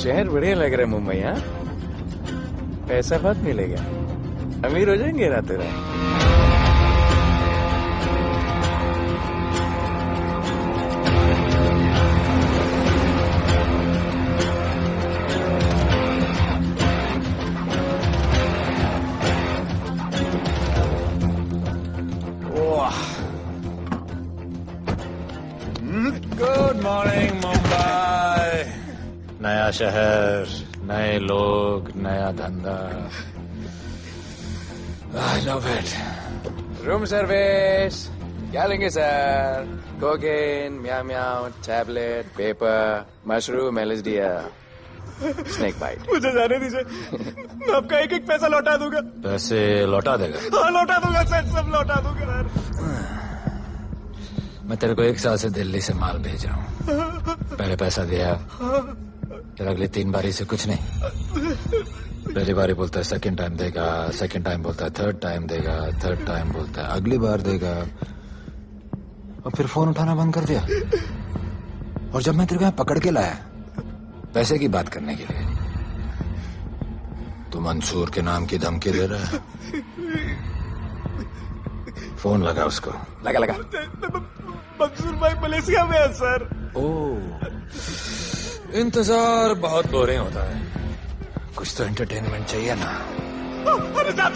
शहर बढ़िया लग रहा है मुंबई। हाँ, पैसा बहुत मिलेगा, अमीर हो जाएंगे रातों रात। Good morning Mumbai. नया शहर, नए लोग, नया धंधा। I love it. Room service क्या लेंगे सर? कोकेन, म्याऊ म्याऊ, tablet, paper, mushroom, LSD, snake bite. मुझे जाने दीजिए, मैं आपका एक एक पैसा लौटा दूंगा। पैसे लौटा देगा? हाँ लौटा दूंगा सर, सब लौटा दूंगा सर। मैं तेरे को 1 साल से दिल्ली से माल भेज रहा हूँ। पहले पैसा दिया, फिर अगली 3 बारी से कुछ नहीं। पहली बारी बोलता है सेकंड टाइम देगा, सेकंड टाइम बोलता है थर्ड टाइम देगा, थर्ड टाइम बोलता है अगली बार देगा, और फिर फोन उठाना बंद कर दिया। और जब मैं तेरे को यहाँ पकड़ के लाया पैसे की बात करने के लिए, तो मंसूर के नाम की धमकी दे रहा है। फोन लगा उसको। लगा लगा। मंसूर भाई मलेशिया में है सर। ओह, इंतजार बहुत बोरिंग होता है, कुछ तो एंटरटेनमेंट चाहिए ना। अरे साहब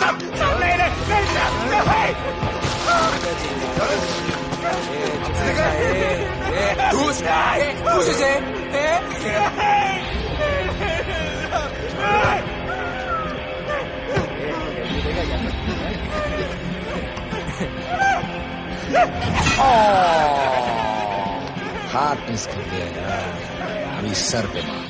हाथ मिस कर दिया यार, अभी सर पे मार।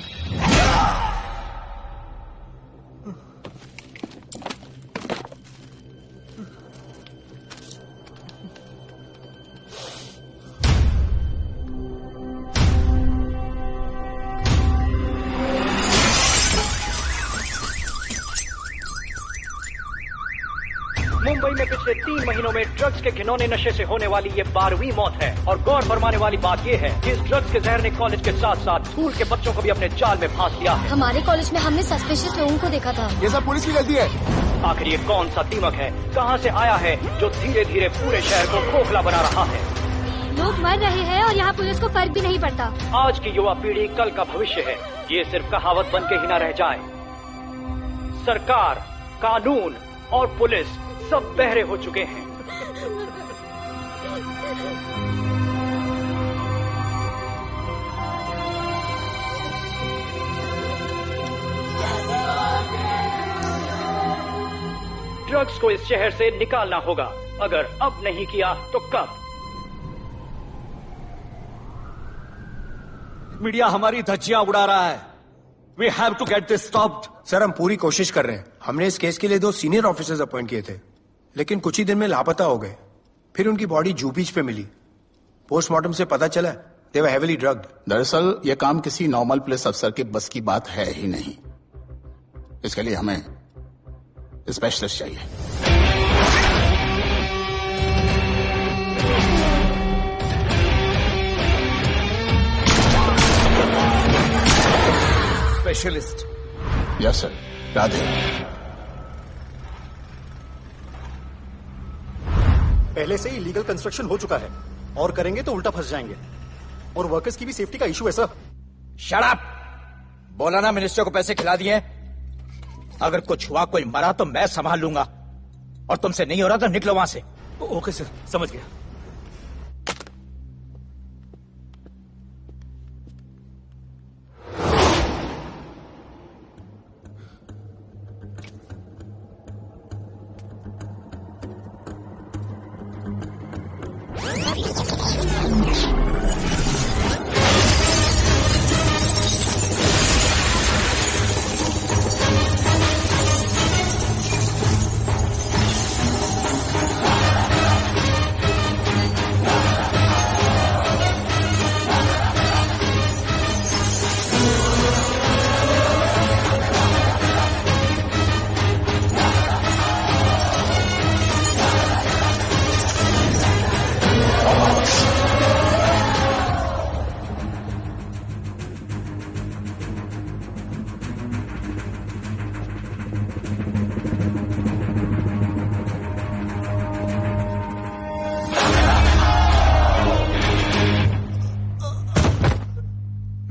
मुंबई में पिछले 3 महीनों में ड्रग्स के घिनौने नशे से होने वाली ये 12वीं मौत है। और गौर फरमाने वाली बात ये है कि इस ड्रग्स के जहर ने कॉलेज के साथ साथ स्कूल के बच्चों को भी अपने जाल में फांस लिया है। हमारे कॉलेज में हमने सस्पिशियस लोगों को देखा था। ये सब पुलिस की गलती है। आखिर ये कौन सा दीमक है, कहां से आया है, जो धीरे धीरे पूरे शहर को खोखला बना रहा है? लोग मर रहे हैं और यहाँ पुलिस को फर्क भी नहीं पड़ता। आज की युवा पीढ़ी कल का भविष्य है, ये सिर्फ कहावत बन के ही न रह जाए। सरकार, कानून और पुलिस सब बहरे हो चुके हैं। ड्रग्स को इस शहर से निकालना होगा। अगर अब नहीं किया तो कब? मीडिया हमारी धज्जियां उड़ा रहा है। We have to get this stopped. Sir हम पूरी कोशिश कर रहे हैं। हमने इस केस के लिए 2 सीनियर ऑफिसर्स अपॉइंट किए थे, लेकिन कुछ ही दिन में लापता हो गए। फिर उनकी बॉडी जू बीच पे मिली। पोस्टमार्टम से पता चला they were heavily drugged. दरअसल यह काम किसी नॉर्मल पुलिस अफसर के बस की बात है ही नहीं। इसके लिए हमें स्पेशलिस्ट चाहिए। स्पेशलिस्ट? Yes sir. राधे। पहले से ही लीगल कंस्ट्रक्शन हो चुका है, और करेंगे तो उल्टा फंस जाएंगे। और वर्कर्स की भी सेफ्टी का इशू है सर। Shut up! बोला ना मिनिस्टर को पैसे खिला दिए। अगर कुछ हुआ, कोई मरा तो मैं संभाल लूंगा, और तुमसे नहीं हो रहा तो निकलो वहां से। ओके सर, समझ गया।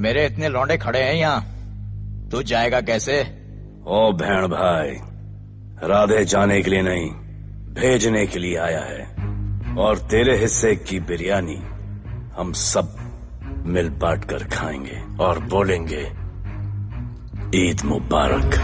मेरे इतने लौंडे खड़े हैं यहाँ, तू जाएगा कैसे? ओ बहन भाई, राधे जाने के लिए नहीं, भेजने के लिए आया है। और तेरे हिस्से की बिरयानी हम सब मिल बांट कर खाएंगे और बोलेंगे ईद मुबारक।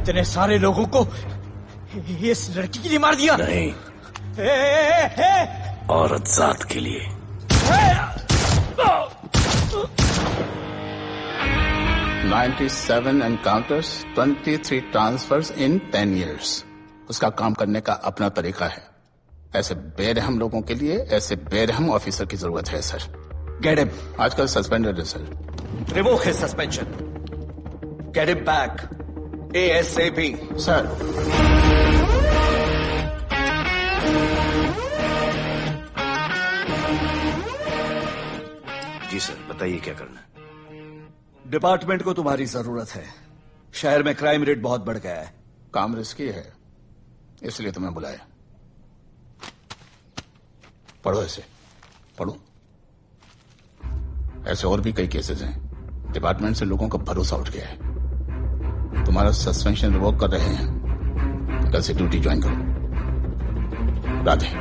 इतने सारे लोगों को इस लड़की के लिए मार दिया? नहीं, औरत जात के लिए। $97 encounters, 23 transfers in 10 years. उसका काम करने का अपना तरीका है। ऐसे बेरहम लोगों के लिए ऐसे बेरहम ऑफिसर की जरूरत है सर। Get him. आजकल सस्पेंडेड है sir. Revoke his suspension. Get him back. ASAP. Sir, जी सर, बताइए क्या करना है। डिपार्टमेंट को तुम्हारी जरूरत है। शहर में क्राइम रेट बहुत बढ़ गया है। काम रिस्की है, इसलिए तुम्हें बुलाया। पढ़ो इसे, पढ़ो। ऐसे और भी कई केसेस हैं। डिपार्टमेंट से लोगों का भरोसा उठ गया है। तुम्हारा सस्पेंशन रिवोक कर रहे हैं। कल से ड्यूटी ज्वाइन करो। राधे,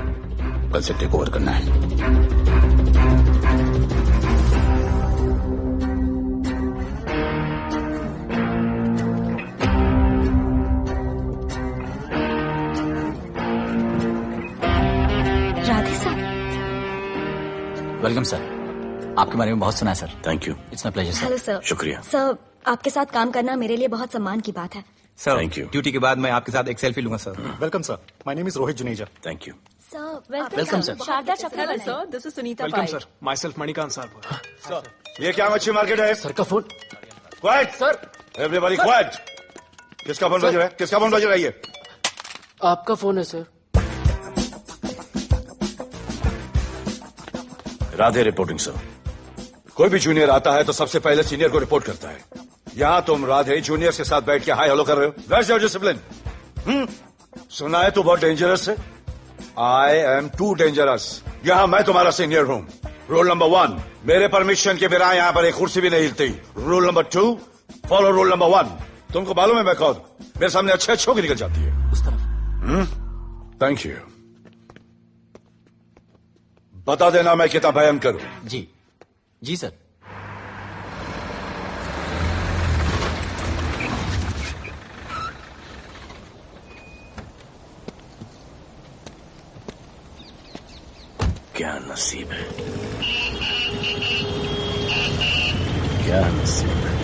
कल से टेक ओवर करना है। राधे सर। वेलकम सर, आपके बारे में बहुत सुना है sir. Thank you. It's my pleasure sir. Hello sir. शुक्रिया। सर, आपके साथ काम करना मेरे लिए बहुत सम्मान की बात है। Sir, Thank you. ड्यूटी के बाद मैं आपके साथ एक सेल्फी लूंगा sir. Welcome sir, my name is Rohit Juneja. Thank you. Sir, welcome sir. Sharda Chakraborty. This is Sunita welcome Pai. Sir, myself Manikant sir. ये क्या मच्छी मार्केट है? सर का phone. Quiet sir, everybody quiet. किसका फोन बज रहा है? किसका फोन बज रहा है ये? आपका फोन है सर। Radhe reporting sir. कोई भी जूनियर आता है तो सबसे पहले सीनियर को रिपोर्ट करता है। यहाँ तुम राधे जूनियर्स के साथ बैठ के हाई हेलो कर रहे हो। Where's your discipline? सुना है तू बहुत डेंजरस है। I am too dangerous. यहाँ मैं तुम्हारा सीनियर हूँ। रूल नंबर 1, मेरे परमिशन के बिना यहाँ पर एक कुर्सी भी नहीं हिलती। Rule number 2, follow rule number 1। तुमको मालूम है मैं कौन? मेरे सामने अच्छे अच्छों की निकल जाती है। उस तरफ। Thank you. बता देना मैं कितना भयंकर हूं। जी जी सर। क्या नसीब है, क्या नसीब है।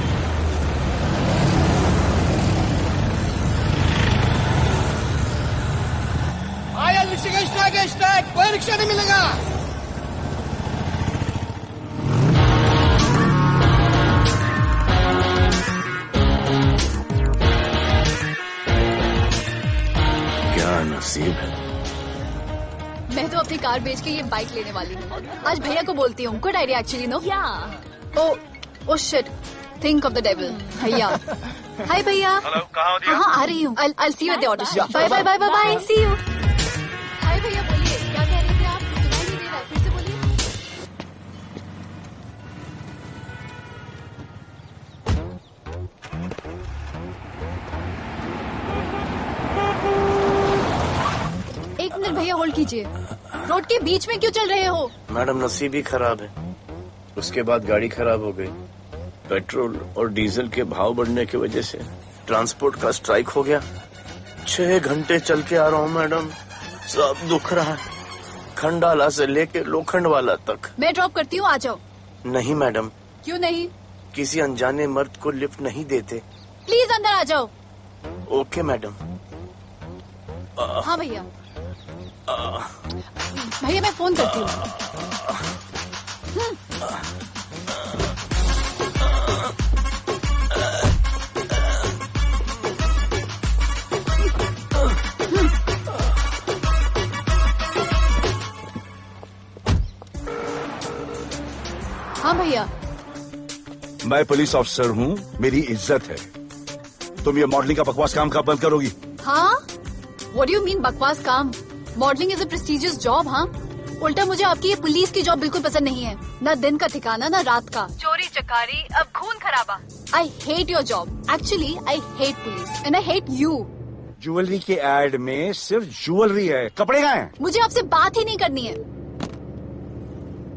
आया रिक्शा कोई रिक्शा नहीं मिलेगा। क्या नसीब है। कार बेच के ये बाइक लेने वाली हूँ। आज भैया को बोलती हूँ। Good idea actually, no? Oh shit, think of the devil. भैया, हाय भैया। हेलो, कहाँ हो दिया? हाँ, आ रही हूँ। I'll see you at the auto shop. Bye bye bye bye, see you। Hi भैया, बोलिए क्या कह रहे थे आप? सुनाई नहीं दे रहा, फिर से बोलिए। एक मिनट भैया, होल्ड कीजिए। रोड के बीच में क्यों चल रहे हो? मैडम, नसीब ही खराब है। उसके बाद गाड़ी खराब हो गई। पेट्रोल और डीजल के भाव बढ़ने की वजह से ट्रांसपोर्ट का स्ट्राइक हो गया। 6 घंटे चल के आ रहा हूँ मैडम, सब दुख रहा है, खंडाला से लेके लोखंडवाला तक। मैं ड्रॉप करती हूँ, आ जाओ। नहीं मैडम। क्यों नहीं? किसी अनजाने मर्द को लिफ्ट नहीं देते। प्लीज अंदर आ जाओ। Okay madam. हाँ भैया। भैया मैं फोन करती हूँ। हाँ भैया। मैं पुलिस ऑफिसर हूँ, मेरी इज्जत है। तुम ये मॉडलिंग का बकवास काम कब बंद करोगी? हाँ? What do you mean बकवास काम? Modelling is a prestigious job. हाँ, उल्टा मुझे आपकी ये पुलिस की जॉब बिल्कुल पसंद नहीं है। ना दिन का ठिकाना, ना रात का। चोरी चकारी, अब खून खराबा। I hate your job. Actually I hate police and I hate you. Jewellery के एड में सिर्फ ज्वेलरी है, कपड़े कहाँ हैं? मुझे आपसे बात ही नहीं करनी है।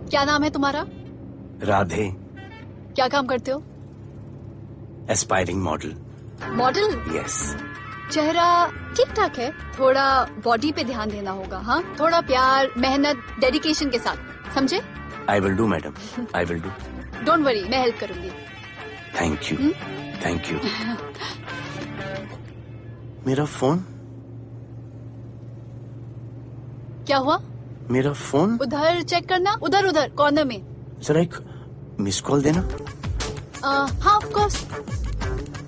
क्या नाम है तुम्हारा? राधे। क्या काम करते हो? Aspiring model. मॉडल? यस। चेहरा ठीक ठाक है, थोड़ा बॉडी पे ध्यान देना होगा। हाँ, थोड़ा प्यार, मेहनत, डेडिकेशन के साथ, समझे? I will do madam, I will do. Don't worry, मैं हेल्प करूंगी। Thank you, thank you. मेरा फोन? क्या हुआ? मेरा फोन उधर चेक करना, उधर उधर कॉर्नर में। जरा एक मिस कॉल देना। हाँ of course.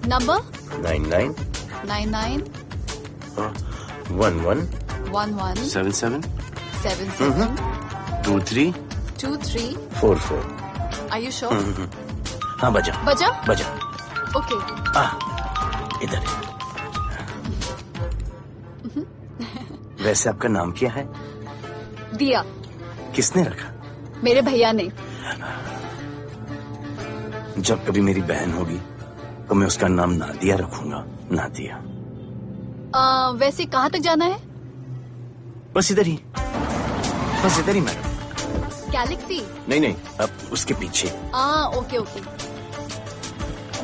Number 99 99 11 11 77 77 23 23 44। Are you sure? हाँ बजा बजा? बजा। ओके। इधर। वैसे आपका नाम क्या है? दिया। किसने रखा? मेरे भैया ने। जब कभी मेरी बहन होगी तो मैं उसका नाम नादिया रखूंगा। नादिया। वैसे कहाँ तक जाना है? बस इधर ही, बस इधर ही मैडम। गैलेक्सी? नहीं, अब उसके पीछे। Okay okay.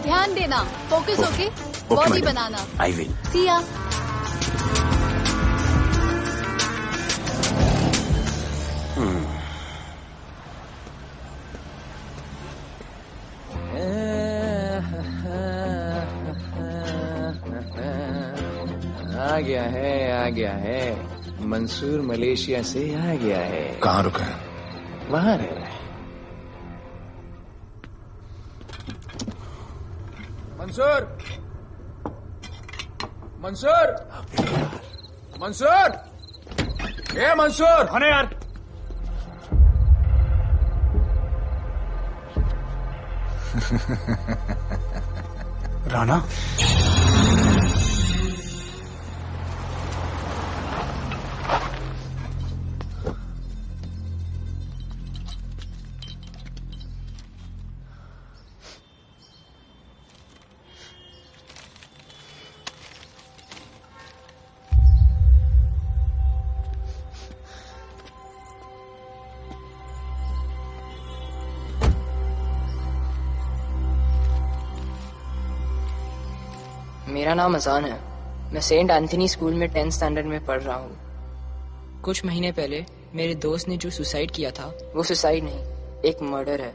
ध्यान देना, फोकस ओके। बॉडी बनाना। I will. See ya. आ गया है। मंसूर मलेशिया से आ गया है। कहाँ रुका है? वहाँ रह रहा है। मंसूर, मंसूर, मंसूर, ए मंसूर। हाँ यार। राणा, मेरा नाम अजान है। मैं सेंट एंथनी स्कूल में 10th स्टैंडर्ड में पढ़ रहा हूँ। कुछ महीने पहले मेरे दोस्त ने जो सुसाइड किया था, वो सुसाइड नहीं, एक मर्डर है।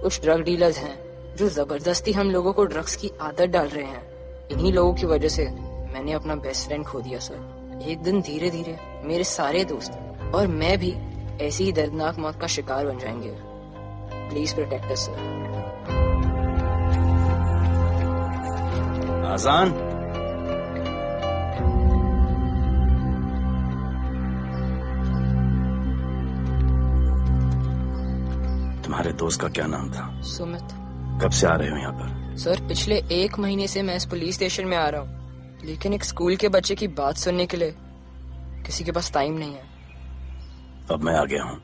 कुछ ड्रग डीलर्स हैं जो जबरदस्ती हम लोगों को ड्रग्स की आदत डाल रहे हैं। इन्हीं लोगों की वजह से मैंने अपना बेस्ट फ्रेंड खो दिया सर। एक दिन धीरे धीरे मेरे सारे दोस्त और मैं भी ऐसी ही दर्दनाक मौत का शिकार बन जाएंगे। Please protect us sir. Azaan, तुम्हारे दोस्त का क्या नाम था? सुमित। कब से आ रहे हो यहाँ पर? सर पिछले 1 महीने से मैं इस पुलिस स्टेशन में आ रहा हूँ, लेकिन एक स्कूल के बच्चे की बात सुनने के लिए किसी के पास टाइम नहीं है। अब मैं आ गया हूँ।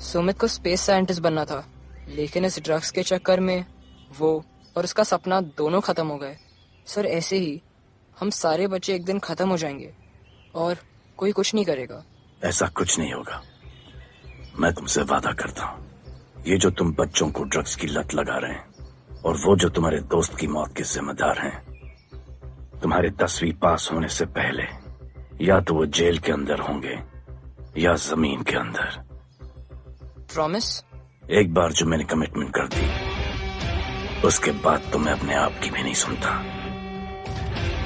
सुमित को स्पेस साइंटिस्ट बनना था, लेकिन इस ड्रग्स के चक्कर में वो और उसका सपना दोनों खत्म हो गए। सर ऐसे ही हम सारे बच्चे एक दिन खत्म हो जाएंगे और कोई कुछ नहीं करेगा। ऐसा कुछ नहीं होगा, मैं तुमसे वादा करता हूँ। ये जो तुम बच्चों को ड्रग्स की लत लगा रहे हैं और वो जो तुम्हारे दोस्त की मौत के जिम्मेदार हैं, तुम्हारे 10वीं पास होने से पहले या तो वो जेल के अंदर होंगे या जमीन के अंदर। प्रॉमिस? एक बार जो मैंने कमिटमेंट कर दी, उसके बाद तो मैं अपने आप की भी नहीं सुनता।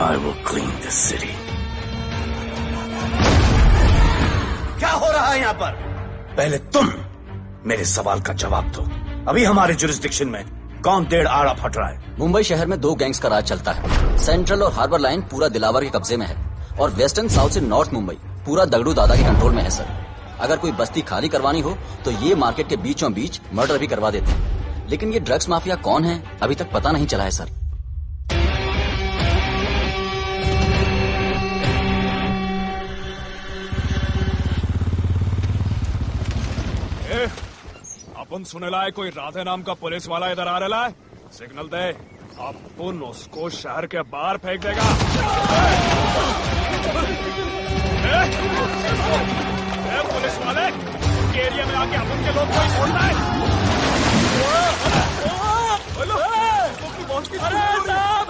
I will clean this city. क्या हो रहा है यहाँ पर? पहले तुम मेरे सवाल का जवाब दो। अभी हमारे जुरिस्डिक्शन में कौन डेढ़ आड़ा फट रहा है? मुंबई शहर में 2 गैंग्स का राज चलता है। सेंट्रल और हार्बर लाइन पूरा दिलावर के कब्जे में है और वेस्टर्न साउथ से नॉर्थ मुंबई पूरा दगड़ू दादा के कंट्रोल में है सर। अगर कोई बस्ती खाली करवानी हो तो ये मार्केट के बीचों बीच मर्डर भी करवा देते हैं, लेकिन ये ड्रग्स माफिया कौन है अभी तक पता नहीं चला है सर। अपन सुनेला है कोई राधे नाम का पुलिस वाला इधर आ रहा है। सिग्नल दे, अपन उसको शहर के बाहर फेंक देगा। पुलिस वाले एरिया में आके अपन के लोग कोई बोलता है। अरे साहब,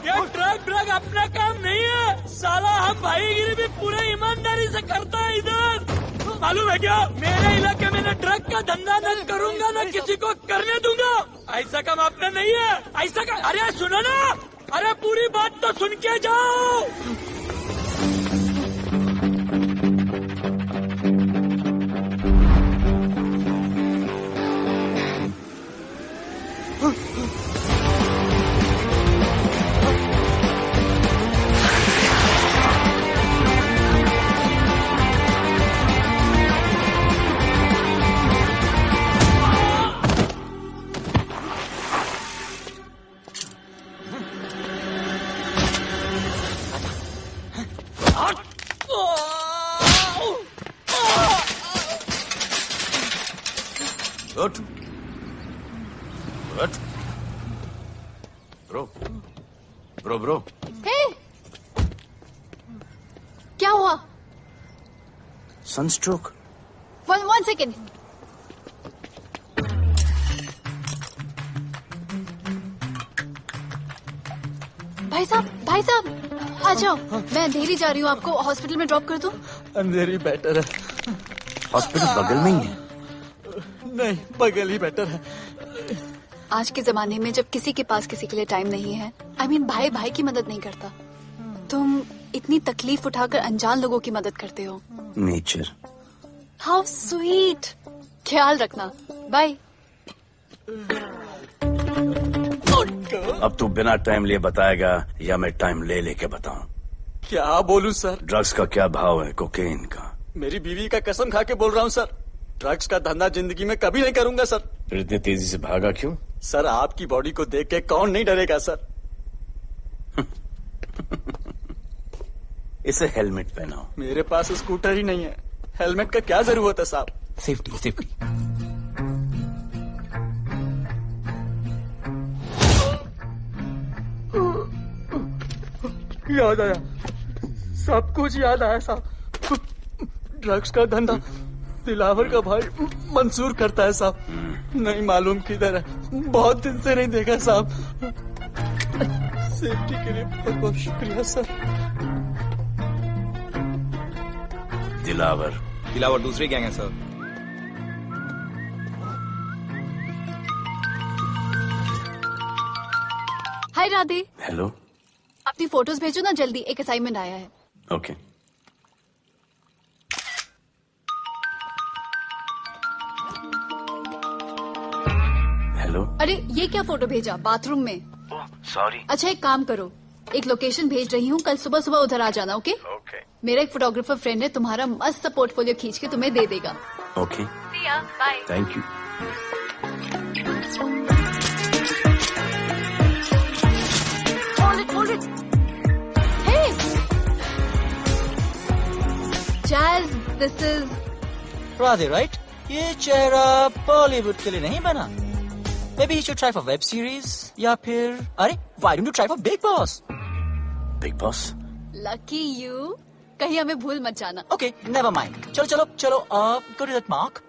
ये ड्रग अपना काम नहीं है साला। हम भाईगिरी भी पूरे ईमानदारी से करता है इधर। मालूम है क्या, मेरे इलाके में न ड्रग का धंधा न करूंगा न किसी को करने दूंगा। ऐसा काम अपना नहीं है। ऐसा का, अरे सुनो ना, अरे पूरी बात तो सुन के जाओ। ब्रो हे, क्या हुआ? सनस्ट्रोक। 1 सेकेंड। भाई साहब आ जाओ। मैं अंधेरी जा रही हूँ, आपको हॉस्पिटल में ड्रॉप कर दूं? अंधेरी बेटर है। हॉस्पिटल बगल में ही है? नहीं, बगल ही बेटर है। आज के जमाने में जब किसी के पास किसी के लिए टाइम नहीं है, भाई भाई की मदद नहीं करता, तुम इतनी तकलीफ उठाकर अनजान लोगों की मदद करते हो। नेचर। How sweet. ख्याल रखना, बाय। अब तू बिना टाइम लिए बताएगा या मैं टाइम ले लेके बताऊं? क्या बोलूं सर? ड्रग्स का क्या भाव है कोकेन का? मेरी बीवी का कसम खा के बोल रहा हूँ सर, ड्रग्स का धंधा जिंदगी में कभी नहीं करूंगा सर। फिर इतनी तेजी से भागा क्यों? सर आपकी बॉडी को देख के कौन नहीं डरेगा सर। इसे हेलमेट पहनाओ। मेरे पास स्कूटर ही नहीं है, हेलमेट का क्या जरूरत है साहब? Safety safety. याद आया, सब कुछ याद आया साहब। ड्रग्स का धंधा दिलावर का भाई मंसूर करता है साहब। नहीं मालूम किधर है, बहुत दिन से नहीं देखा साहब। सेफ्टी के लिए बहुत बहुत शुक्रिया सर। दिलावर दूसरी गैंग है सर। हाय राधे। हेलो। अपनी फोटोज भेजो ना जल्दी, एक असाइनमेंट आया है। ओके। हेलो। अरे ये क्या फोटो भेजा बाथरूम में? सॉरी। अच्छा एक काम करो, एक लोकेशन भेज रही हूँ, कल सुबह सुबह उधर आ जाना। ओके? मेरा एक फोटोग्राफर फ्रेंड है, तुम्हारा मस्त सा पोर्टफोलियो खींच के तुम्हें दे देगा। Okay. Bye. Thank you. This is Radhe, right? ये चेहरा बॉलीवुड के लिए नहीं बना. Maybe he should try for web series या फिर अरे why don't you try for Big Boss? Big Boss? Lucky you. कहीं हमें भूल मत जाना. Okay, never mind. चलो. Go to that mark.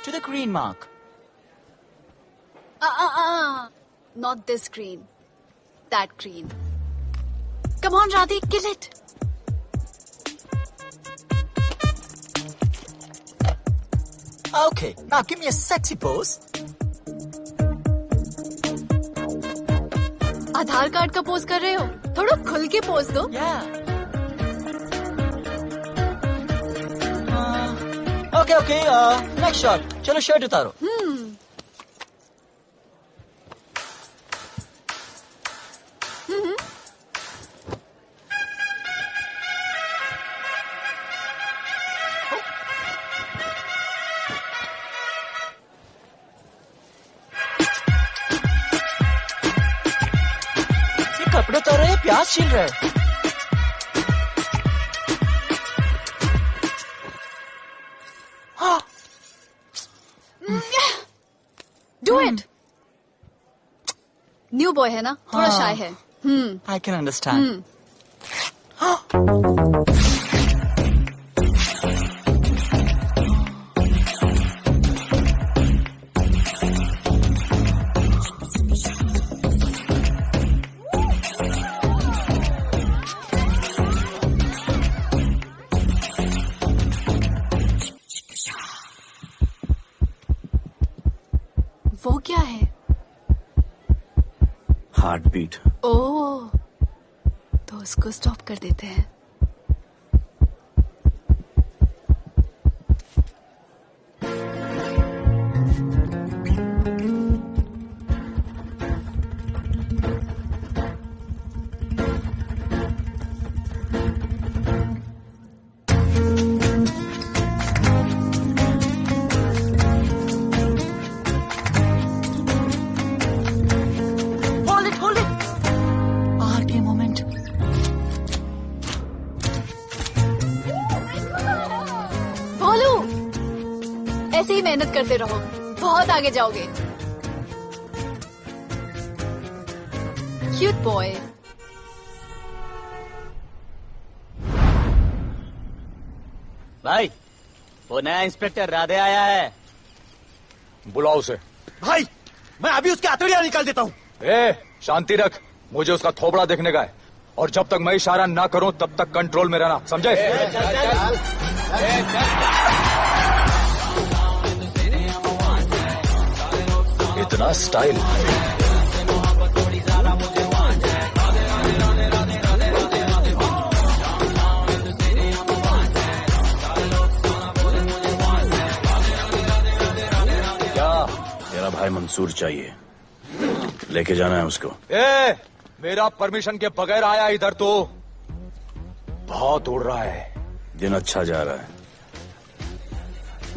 To the green mark. Not this green. That green. Come on, Radhi, kill it. Okay, now give me a sexy pose. Aadhaar card का pose कर रहे हो? थोड़ा खुल के pose दो. Okay, next shot. चलो shirt उतारो. ये कपड़े उतार रहे हैं, प्याज छील रहे हैं. Do it. न्यू बॉय है ना, थोड़ा शाय है. I can understand. वो क्या है? Heart beat. ओह, तो उसको स्टॉप कर देते हैं. ऐसे ही मेहनत करते रहो, बहुत आगे जाओगे. Cute boy. भाई, वो नया इंस्पेक्टर राधे आया है. बुलाओ उसे. भाई, मैं अभी उसके हथेलियां निकाल देता हूँ. शांति रख. मुझे उसका थोबड़ा देखने का है, और जब तक मैं इशारा ना करूं तब तक कंट्रोल में रहना, समझे? इतना स्टाइल. क्या? तेरा भाई मंसूर चाहिए, लेके जाना है उसको. मेरा परमिशन के बगैर आया इधर तो. बहुत उड़ रहा है. दिन अच्छा जा रहा है,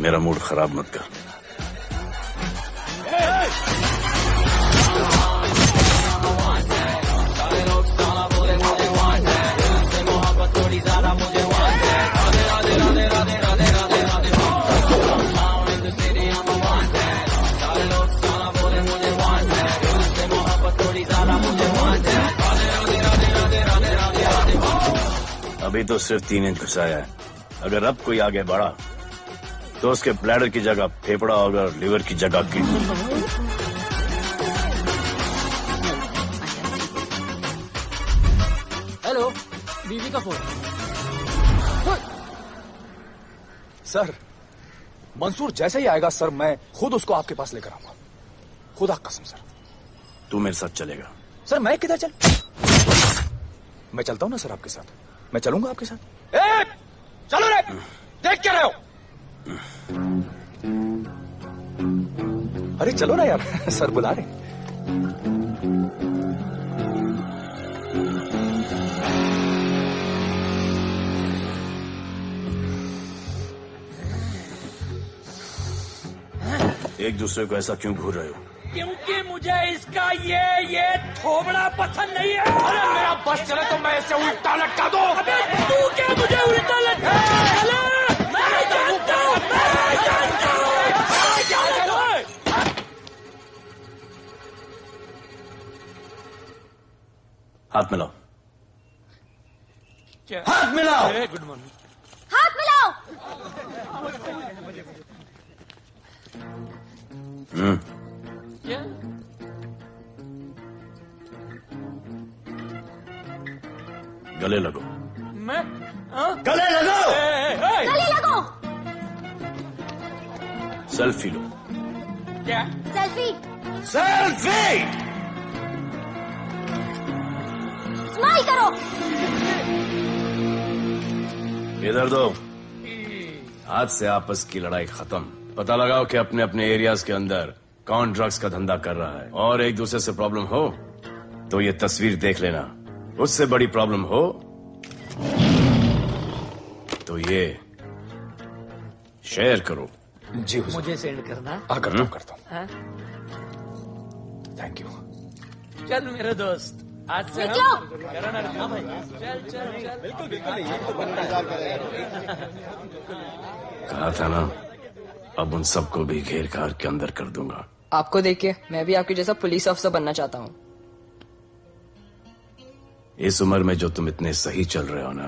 मेरा मूड खराब मत कर. अभी तो सिर्फ 3 इंच घुसाया है. अगर अब कोई आगे बढ़ा तो उसके ब्लैडर की जगह फेफड़ा होगा, लिवर की जगह किडनी. हेलो, बीवी का फोन. सर, मंसूर जैसे ही आएगा सर, मैं खुद उसको आपके पास लेकर आऊंगा. खुदा कसम सर. तू मेरे साथ चलेगा? सर मैं किधर चल? मैं चलता हूं ना सर आपके साथ. मैं चलूंगा आपके साथ. चलो रे, देख क्या रहे हो? अरे चलो ना यार, सर बुला रहे. एक दूसरे को ऐसा क्यों घूर रहे हो? क्योंकि मुझे इसका ये थोबड़ा पसंद नहीं है. अरे मेरा बस चले तो मैं इसे उल्टा लटका दो. अबे तू क्या मुझे उल्टा लटका? हाथ मिलाओ। क्या? हाथ मिलाओ। Good morning. हाथ मिलाओ। क्या? गले लगो। मैं? हाँ? गले लगो। गले लगो। सेल्फी लो। क्या? सेल्फी। सेल्फी। स्माइल करो। इधर दो। आज से आपस की लड़ाई खत्म। पता लगाओ कि अपने अपने एरियाज के अंदर कौन ड्रग्स का धंधा कर रहा है, और एक दूसरे से प्रॉब्लम हो तो ये तस्वीर देख लेना। उससे बड़ी प्रॉब्लम हो तो ये शेयर करो। जी हुजूर। मुझे सेंड करना। करता हूँ। हाँ? Thank you. चल मेरे दोस्त, आज से निकलो। हाँ भाई, चल चल चल। बिल्कुल कहा था ना, अब उन सबको भी घेर कार के अंदर कर दूंगा। आपको देख के मैं भी आपके जैसा पुलिस ऑफिसर बनना चाहता हूँ। इस उम्र में जो तुम इतने सही चल रहे हो ना,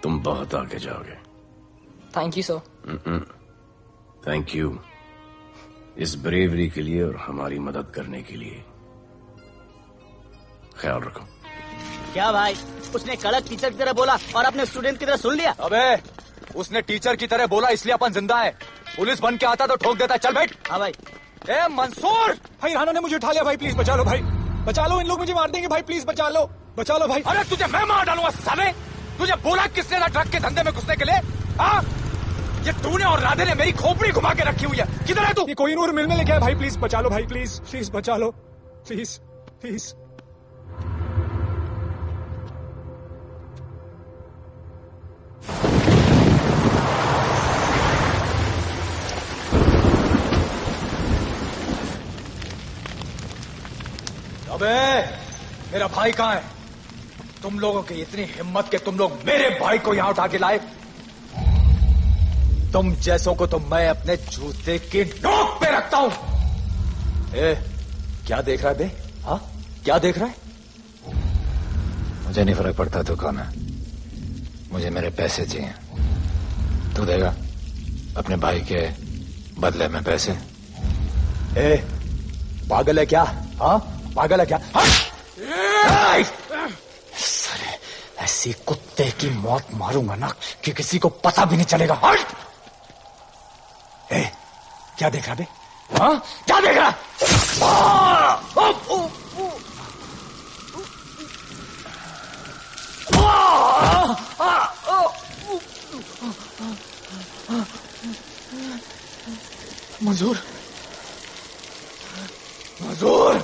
तुम बहुत आगे जाओगे। Thank you sir. Thank you इस ब्रेवरी के लिए और हमारी मदद करने के लिए। ख्याल रखो। क्या भाई, उसने कड़क टीचर की तरह बोला और अपने स्टूडेंट की तरह सुन लिया? अबे उसने टीचर की तरह बोला इसलिए अपन जिंदा है। पुलिस बन के आता तो ठोक देता। चल बैठ। हाँ भाई। ए मंसूर, भाई राना ने मुझे उठा लिया। भाई प्लीज बचा लो। भाई बचा लो, इन लोग मुझे मार देंगे। भाई प्लीज बचा लो, बचा लो भाई। अरे तुझे मैं मार डालूंगा साले। तुझे बोला किसने था ड्रग के धंधे में घुसने के लिए? हाँ, ये तूने और राधे ने मेरी खोपड़ी घुमा के रखी हुई है। किधर है तू? ये कोई नूर मिल में लेके आया। भाई प्लीज बचा लो। भाई प्लीज प्लीज बचा लो, प्लीज प्लीज। अबे मेरा भाई कहाँ है? तुम लोगों की इतनी हिम्मत कि तुम लोग मेरे भाई को यहाँ उठा के लाए। तुम जैसों को तो मैं अपने जूते की नोक पे रखता हूँ। ए, क्या देख रहा है बे? हाँ, क्या देख रहा है? मुझे नहीं फर्क पड़ता तू कौन है। मुझे मेरे पैसे चाहिए। तू देगा अपने भाई के बदले में पैसे? ए, पागल है क्या? हाँ, पागल है क्या? हाँ? ऐसी कुत्ते की मौत मारूंगा ना कि किसी को पता भी नहीं चलेगा। हट! ए, क्या देख रहा बे? हाँ? क्या देख रहा? मंजूर, मंजूर।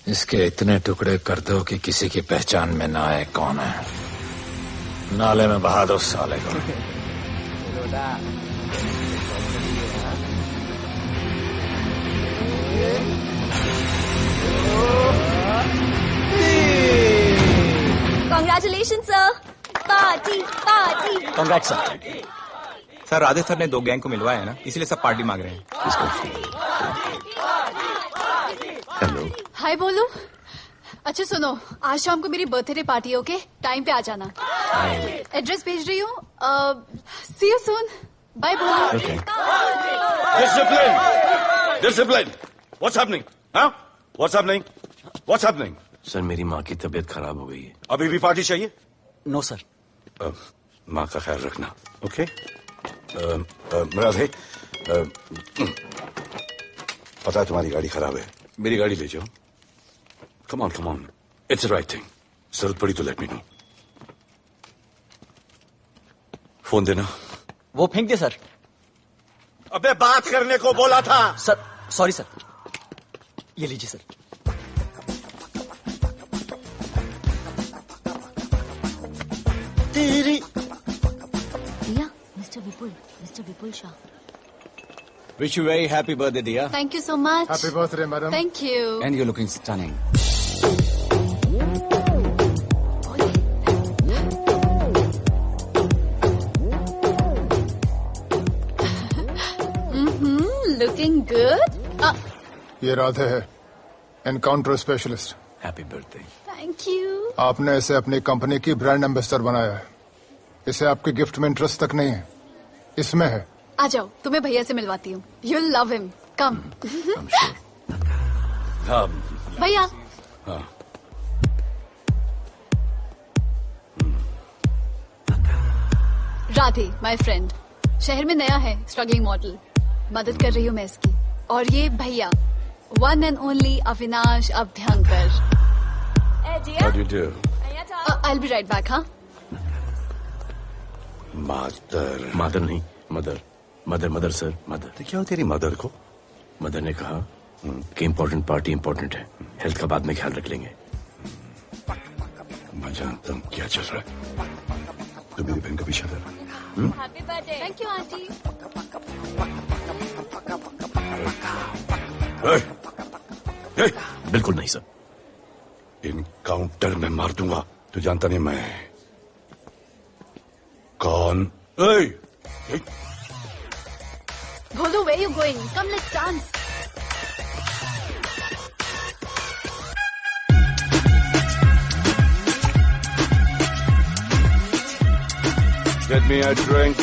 इसके इतने टुकड़े कर दो कि किसी की पहचान में ना आए कौन है। नाले में बहा दो साले को। Congratulations, sir. Party party. Congrats sir. Sir Radhe sir ने 2 गैंग को मिलवाया है ना, इसलिए सब पार्टी मांग रहे हैं। हेलो। हाय बोलू। अच्छा सुनो, आज शाम को मेरी बर्थडे पार्टी, ओके? टाइम पे आ जाना। एड्रेस भेज रही हूँ। See you soon. बाय बोलू। Discipline, discipline. What's happening? हाँ, what's happening? What's happening? Sir मेरी माँ की तबीयत खराब हो गई है। अभी भी पार्टी चाहिए? No sir. माँ का ख्याल रखना, ओके? राधे, पता है तुम्हारी गाड़ी खराब है, मेरी गाड़ी ले जाओ। Come on, come on, it's the right thing. जरूरत पड़ी तो लेट मी नो। फोन देना। वो फेंक दे सर। अबे बात करने को बोला था। Sir sorry sir. ये लीजिए sir. Riya, mister Vipul Shah. Wish you very happy birthday, dear. Thank you so much. Happy birthday, madam. Thank you. And you're looking stunning. Looking good. ये राधे है, encounter specialist. Happy birthday. Thank you. आपने इसे अपनी company की brand ambassador बनाया है। इसे आपके गिफ्ट में इंटरेस्ट तक नहीं है, इसमें है। आ जाओ, तुम्हें भैया से मिलवाती हूँ। You'll love him. Come. भैया। राधे, my friend, शहर में नया है, स्ट्रगलिंग मॉडल। मदद कर रही हूँ मैं इसकी। और ये भैया, one and only Avinash Abhyankar. How do you do? I'll be right back, हाँ? मादर नहीं, मदर सर, मदर। तो क्या हो तेरी मदर को? मदर ने कहा कि इम्पोर्टेंट पार्टी इम्पोर्टेंट है, हेल्थ का बाद में ख्याल रख लेंगे। मैं जानता हूँ क्या चल रहा है। तो मेरी बहन का पीछा कर। Happy birthday. Thank you, aunty. बिल्कुल नहीं सर। इनकाउंटर में मार दूंगा। तू जानता नहीं मैं कौन? Bolo, where you going? Come, let's dance. Get me a drink.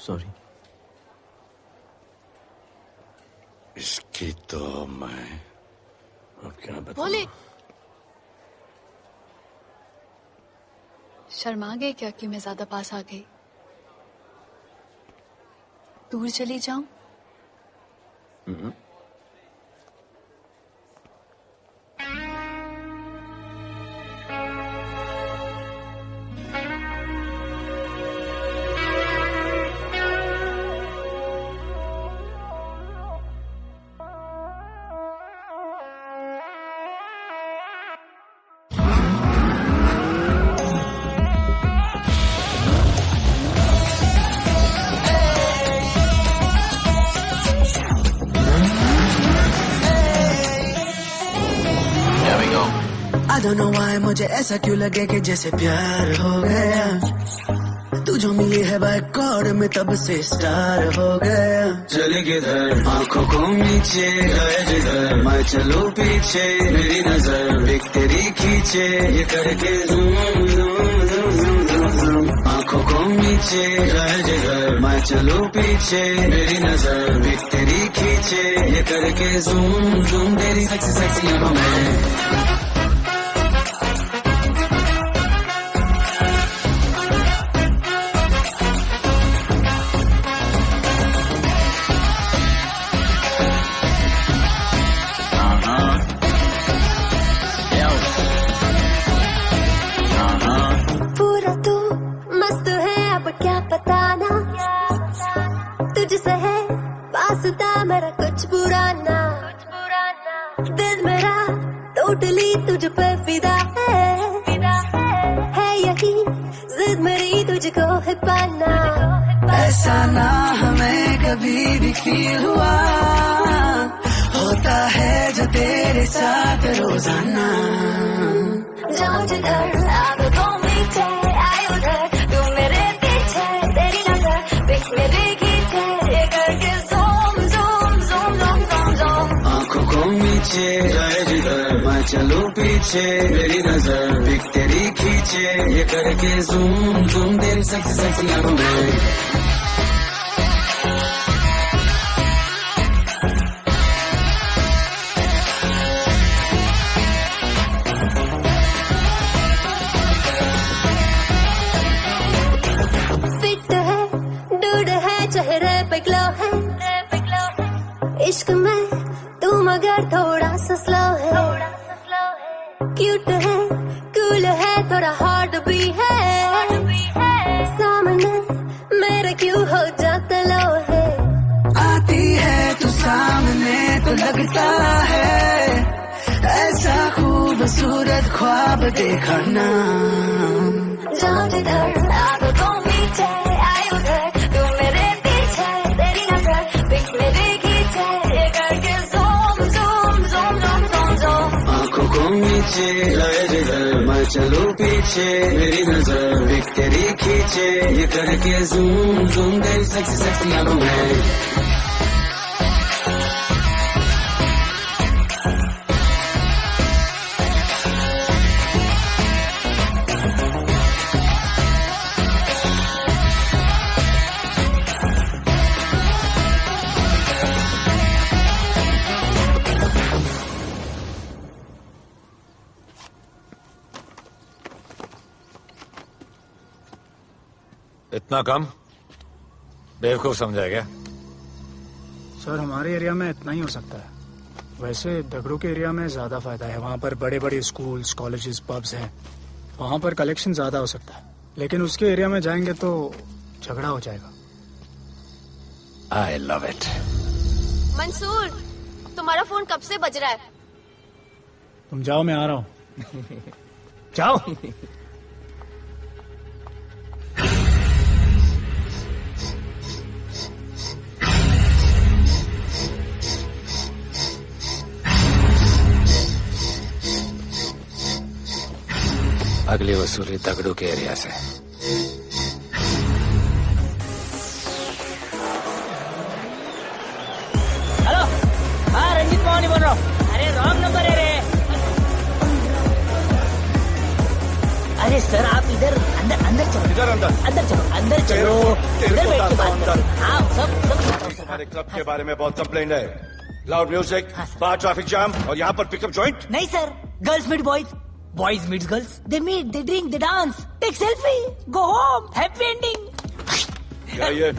Sorry. इसकी तो मैं अब क्या बताऊं? बोले। शर्मा गए क्या कि मैं ज्यादा पास आ गई? दूर चली जाऊं? I don't know why मुझे ऐसा क्यों लगे कि जैसे प्यार हो गया। तू जो मिली है बाय गॉड में तब से स्टार हो गया। चले किधर आंखों को नीचे गए जिधर मैं चलूं पीछे मेरी नजर एक तेरी खींचे ये करके zoom zoom zoom zoom zoom आंखों को नीचे गए जिधर मैं चलूं पीछे मेरी नजर एक तेरी खींचे ये करके ज़ूम ज़ूम तेरी सेक्सी सेक्सी आंखों में। मेरा कुछ बुरा ना दिल मेरा टोटली तुझ पे फिदा है यही जिद मेरी तुझको है पाना। ऐसा ना हमें कभी भी फील हुआ होता है जो तेरे साथ रोजाना। जाऊं जिधर आंखों मीठे आए उधर तू मेरे पीछे तेरी नजर पिक मेरे खींचे ये करके नीचे जाए जिधर मैं चलूं पीछे मेरी नजर एक तेरी खींचे ये करके ज़ूम ज़ूम तेरी सेक्सी सेक्सी आंखों में। फिट है डूड है चेहरे पे ग्लो है इश्क में तू मगर थोड़ा सा स्लो है, क्यूट है, कूल है, थोड़ा हॉट भी है, सामने मेरे क्यों हो जाता लो है। आती है तू सामने तो लगता है ऐसा खूबसूरत ख्वाब देखा ना। जाओ जिधर आगे को मीठे आए उधर, तू मेरे पीछे तेरी नजर पिक मेरे खींचे, ये करके zoom zoom zoom zoom zoom zoom. आंखों को नीचे लाए जिधर मैं चलूं पीछे, मेरी नजर पिक तेरी खींचे, ये करके ज़ूम ज़ूम तेरी सेक्सी सेक्सी आंखों में। इतना कम बेवकूफ समझा क्या? सर हमारे एरिया में इतना ही हो सकता है, वैसे दगड़ू के एरिया में ज्यादा फायदा है। वहाँ पर बड़े बड़े स्कूल्स, कॉलेजेस, पब्स हैं, वहाँ पर कलेक्शन ज्यादा हो सकता है। लेकिन उसके एरिया में जाएंगे तो झगड़ा हो जाएगा। आई लव इट। मंसूर, तुम्हारा फोन कब से बज रहा है? तुम जाओ, मैं आ रहा हूँ। जाओ। अगली वसूली दगड़ू के एरिया से। हेलो, हाँ रंजीत मोहन बोल रहा हूँ। अरे रॉन्ग नंबर है रे। अरे सर आप इधर अंदर अंदर चलो, इधर अंदर चलो, अंदर चलो, इधर बैठ के बात करो। हाँ सब हमारे क्लब के बारे में बहुत कंप्लेंट है। लाउड म्यूजिक, बाहर ट्रैफिक जाम और यहाँ पर पिकअप जॉइंट। नहीं sir, girls meet boys, boys meet girls, they meet, they drink, they dance, take selfie, go home, happy ending. क्या ये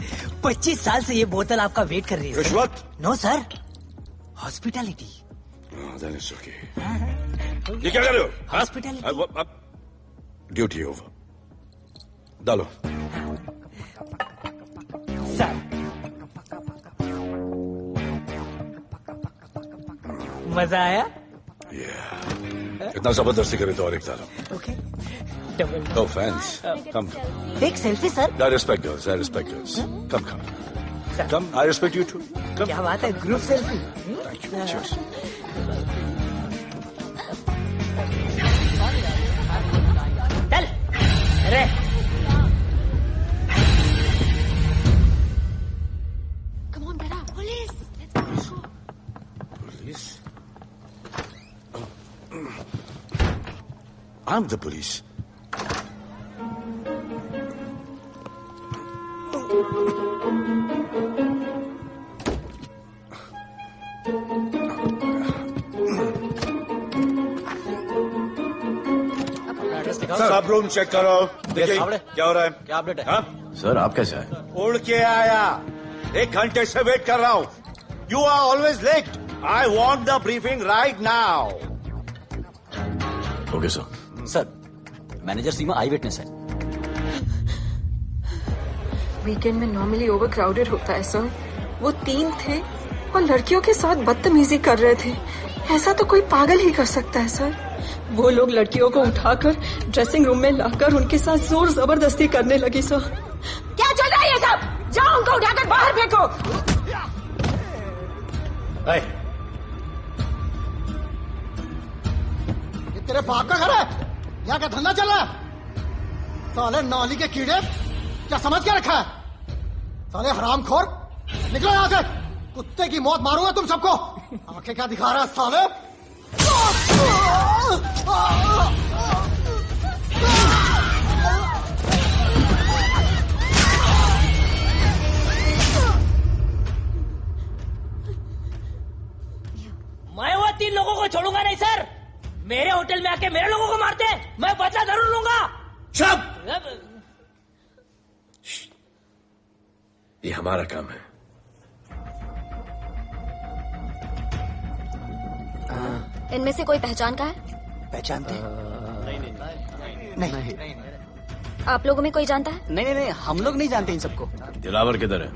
25 साल से ये बोतल आपका वेट कर रही है। रिश्वत? No sir, hospitality. ये क्या कर रहे हो? हॉस्पिटैलिटी। ड्यूटी ओवर, डालो। सर मजा आया? इतना जबरदस्ती करे तो और एक डालो। Okay. No offense. Come. Take selfie, sir. I respect girls. I respect girls. Come. Come. I respect you too. Come. क्या बात है, group selfie. Thank you. Cheers. चल। अरे। Come on, बेटा, police. Let's go. Police? I'm the police. सब room check करो। देखिए क्या हो रहा है। क्या अपडेट है? हाँ? सर आप कैसे आए? उड़ के आया, 1 घंटे से वेट कर रहा हूँ। You are always late. I want the briefing right now. Okay sir. Sir manager Seema eyewitness है। वीकेंड में नॉर्मली ओवर क्राउडेड होता है सर। वो 3 थे और लड़कियों के साथ बदतमीजी कर रहे थे। ऐसा तो कोई पागल ही कर सकता है सर। वो लोग लड़कियों को उठाकर ड्रेसिंग रूम में लाकर उनके साथ जोर जबरदस्ती करने लगी सर। क्या चल रहा है ये सब? जाओ उनको उठाकर बाहर फेंको। ये तेरे बाप का घर है? यहाँ का धंधा चल रहा है? साले नौली के कीड़े, क्या समझ के रखा है? साले हरामखोर, निकलो यहाँ से। कुत्ते की मौत मारूंगा तुम सबको। आंखें क्या दिखा रहा है साले? मैं वो 3 लोगों को छोड़ूंगा नहीं सर। मेरे होटल में आके मेरे लोगों को मारते हैं, मैं बदला जरूर लूंगा। चुप। ये हमारा काम है। इनमें से कोई पहचान का है? पहचानते हैं? नहीं। आप लोगों में कोई जानता है? नहीं, हम लोग नहीं जानते इन सबको। दिलावर किधर है?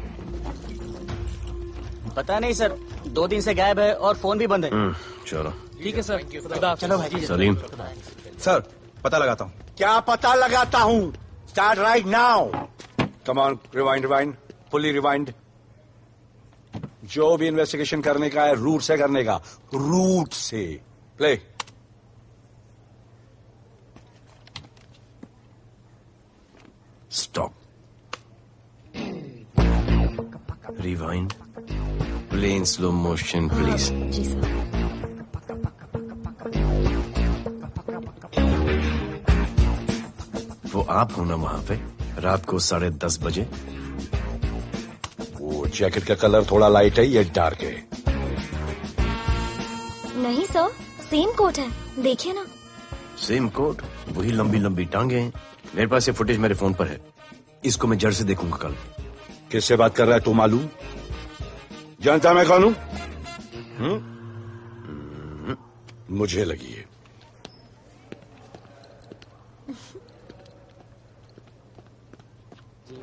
पता नहीं सर, 2 दिन से गायब है और फोन भी बंद है। चलो ठीक है सर, चलो भाई। सलीम सर, पता लगाता हूँ। क्या पता लगाता हूँ? Start right now. Come on, rewind, fully rewind. जो भी इन्वेस्टिगेशन करने का है रूट से करने का, रूट से। Play. Stop. Rewind. Play in slow motion please. जी सर। वो आप हो ना वहां पे रात को 10:30 बजे? वो जैकेट का कलर थोड़ा लाइट है, ये डार्क है। नहीं सर, सेम कोट है, देखिए ना। सेम कोट, वही लंबी लंबी टांगे हैं। मेरे पास ये फुटेज मेरे फोन पर है, इसको मैं जड़ से देखूंगा कल। किससे बात कर रहा है तू? मालूम? जानता मैं कौन हूं? मुझे लगी है।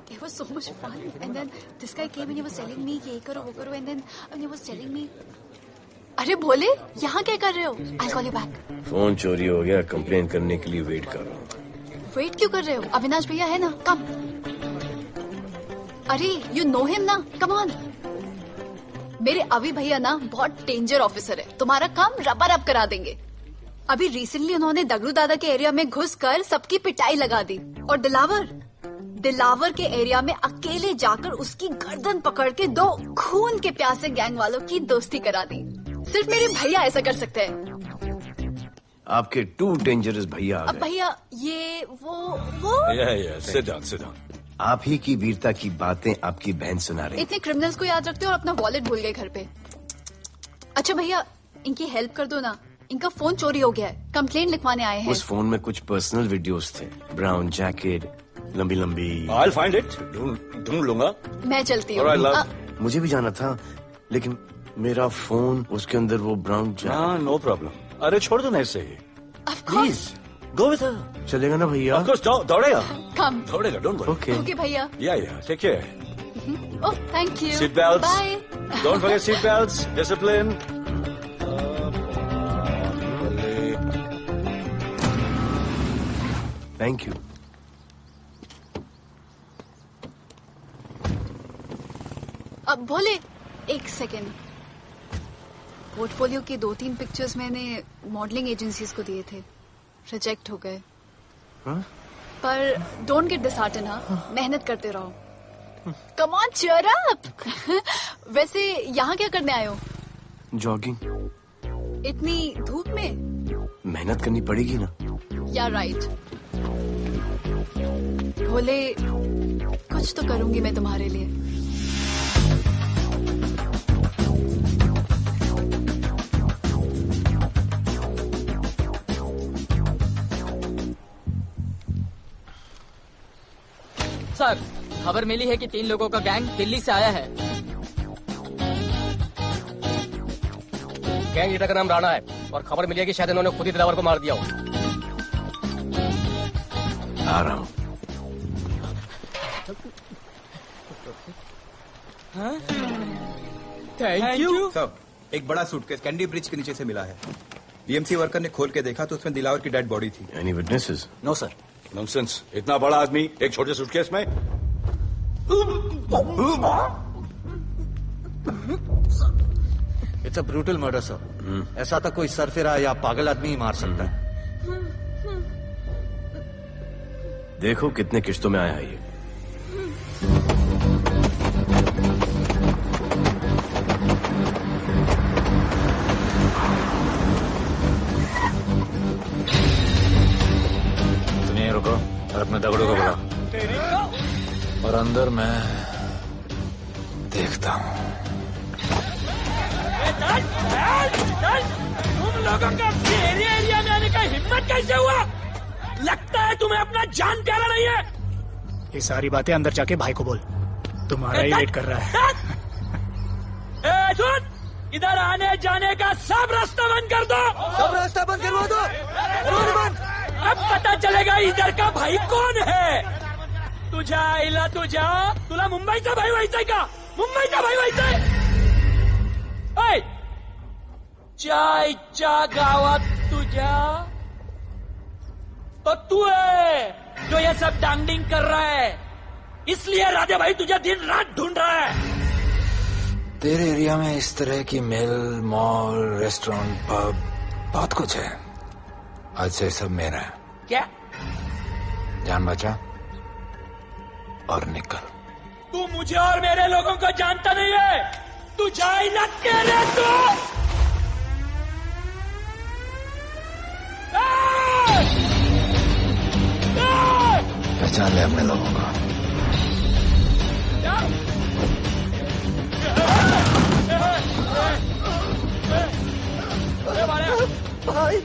It was so much fun, and then this guy came and he was telling me ये करो वो करो, and then he was telling me, अरे भोले यहाँ क्या कर रहे हो? I'll call you back. Phone चोरी हो गया, कंप्लेन करने के लिए वेट कर रहा हूँ। वेट क्यों कर रहे हो? अविनाश भैया है ना, कम। अरे you know him ना, come on. मेरे अभी भैया ना बहुत डेंजर ऑफिसर है, तुम्हारा काम रबर अप करा देंगे। अभी रिसेंटली उन्होंने दगड़ू दादा के एरिया में घुसकर सबकी पिटाई लगा दी, और दिलावर के एरिया में अकेले जाकर उसकी गर्दन पकड़ के 2 खून के प्यासे गैंग वालों की दोस्ती करा दी। सिर्फ मेरे भैया ऐसा कर सकते हैं। आपके 2 डेंजरस भैया आ अब गए। भैया ये वो सिट डाउन। आप ही की वीरता की बातें आपकी बहन सुना रही। इतने क्रिमिनल्स को याद रखते हो और अपना वॉलेट भूल गए घर पे। अच्छा भैया, इनकी हेल्प कर दो ना, इनका फोन चोरी हो गया है, कंप्लेंट लिखवाने आए हैं। उस फोन में कुछ पर्सनल वीडियोस थे, ब्राउन जैकेट, लंबी लंबी। I'll find it. ढूंढ लूंगा। मैं चलती हूँ। मुझे भी जाना था, लेकिन मेरा फोन, उसके अंदर वो ब्राउन जैकेट। No problem. अरे छोड़ दो ना इसे। Please go with her. चलेगा ना भैया? Of course, दौड़ेगा। कम। दौड़ेगा, डोंट वरी। ओके भैया। Yeah, take care. Oh thank you. Seat belts. Bye. Don't forget seat belts. Discipline. Thank you. अब भोले, एक सेकेंड। पोर्टफोलियो के 2-3 पिक्चर्स मैंने मॉडलिंग एजेंसीज को दिए थे, रिजेक्ट हो गए। पर डोंट गेट डिसहार्टन, हाँ, मेहनत करते रहो। Come on, cheer up. वैसे यहाँ क्या करने आए हो? जॉगिंग। इतनी धूप में? मेहनत करनी पड़ेगी ना। या राइट। भोले, कुछ तो करूंगी मैं तुम्हारे लिए। सर, खबर मिली है कि 3 लोगों का गैंग दिल्ली से आया है। गैंग लीडर का नाम राणा है और खबर मिली है कि शायद इन्होंने खुद ही दिलावर को मार दिया हो। आ रहा हूँ। Thank you. सर, एक बड़ा सूटकेस कैंडी ब्रिज के नीचे से मिला है। बीएमसी वर्कर ने खोल के देखा तो उसमें दिलावर की डेड बॉडी थी। Any witnesses? No sir. Nonsense. इतना बड़ा आदमी एक छोटे सूटकेस में? It's a brutal murder sir. ऐसा तो कोई सरफिरा या पागल आदमी ही मार सकता है। देखो कितने किश्तों में आया है ये। रुको और अपने दगड़ों को बुला, और अंदर मैं देखता हूँ। तुम लोगों का मेरे एरिया में आने का हिम्मत कैसे हुआ? लगता है तुम्हें अपना जान प्यारा नहीं है। ये सारी बातें अंदर जाके भाई को बोल, तुम्हारा ही वेट कर रहा है। सुन, इधर आने जाने का सब रास्ता बंद कर दो। सब रास्ता बंद करवा दो। अब पता चलेगा इधर का भाई कौन है। तुझा आईला तुझा, तुला मुंबईचा भाई व्हायचाय का? मुंबईचा भाई व्हायचाय? ऐ, चायच्या गावात तुझ्या तो तू है जो ये सब डांगडिंग कर रहा है, इसलिए राधे भाई तुझे दिन रात ढूंढ रहा है। तेरे एरिया में इस तरह की मिल, मॉल, रेस्टोरेंट, पब बहुत कुछ है। आज से सब मेरा है। क्या? जान बचा और निकल। तू मुझे और मेरे लोगों को जानता नहीं है। तू जाए ना तेरे तो। पहचान ले अपने लोगों को। भाई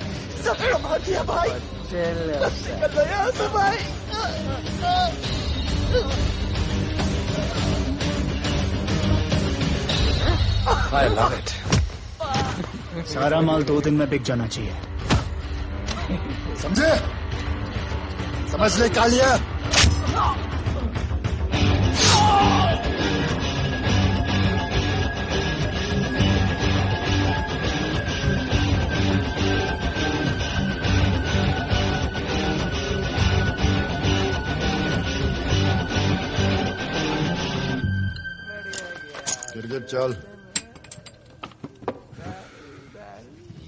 सब कमा दिया भाई। निकल लो यहाँ से भाई। I love it. सारा माल 2 दिन में बिक जाना चाहिए। समझे? समझ ले कालिया। गिरगिट चल।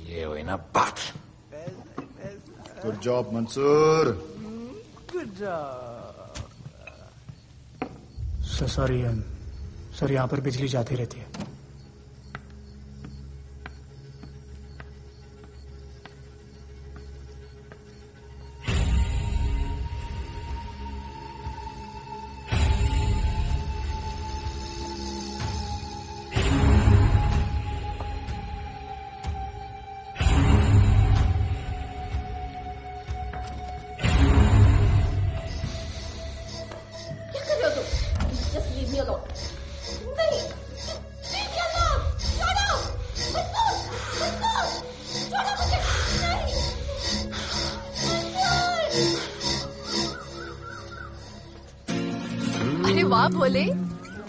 ये हुई ना बात। Good job Mansoor. Sorry sir, यहाँ पर बिजली जाती रहती है। अरे वाह Bhole,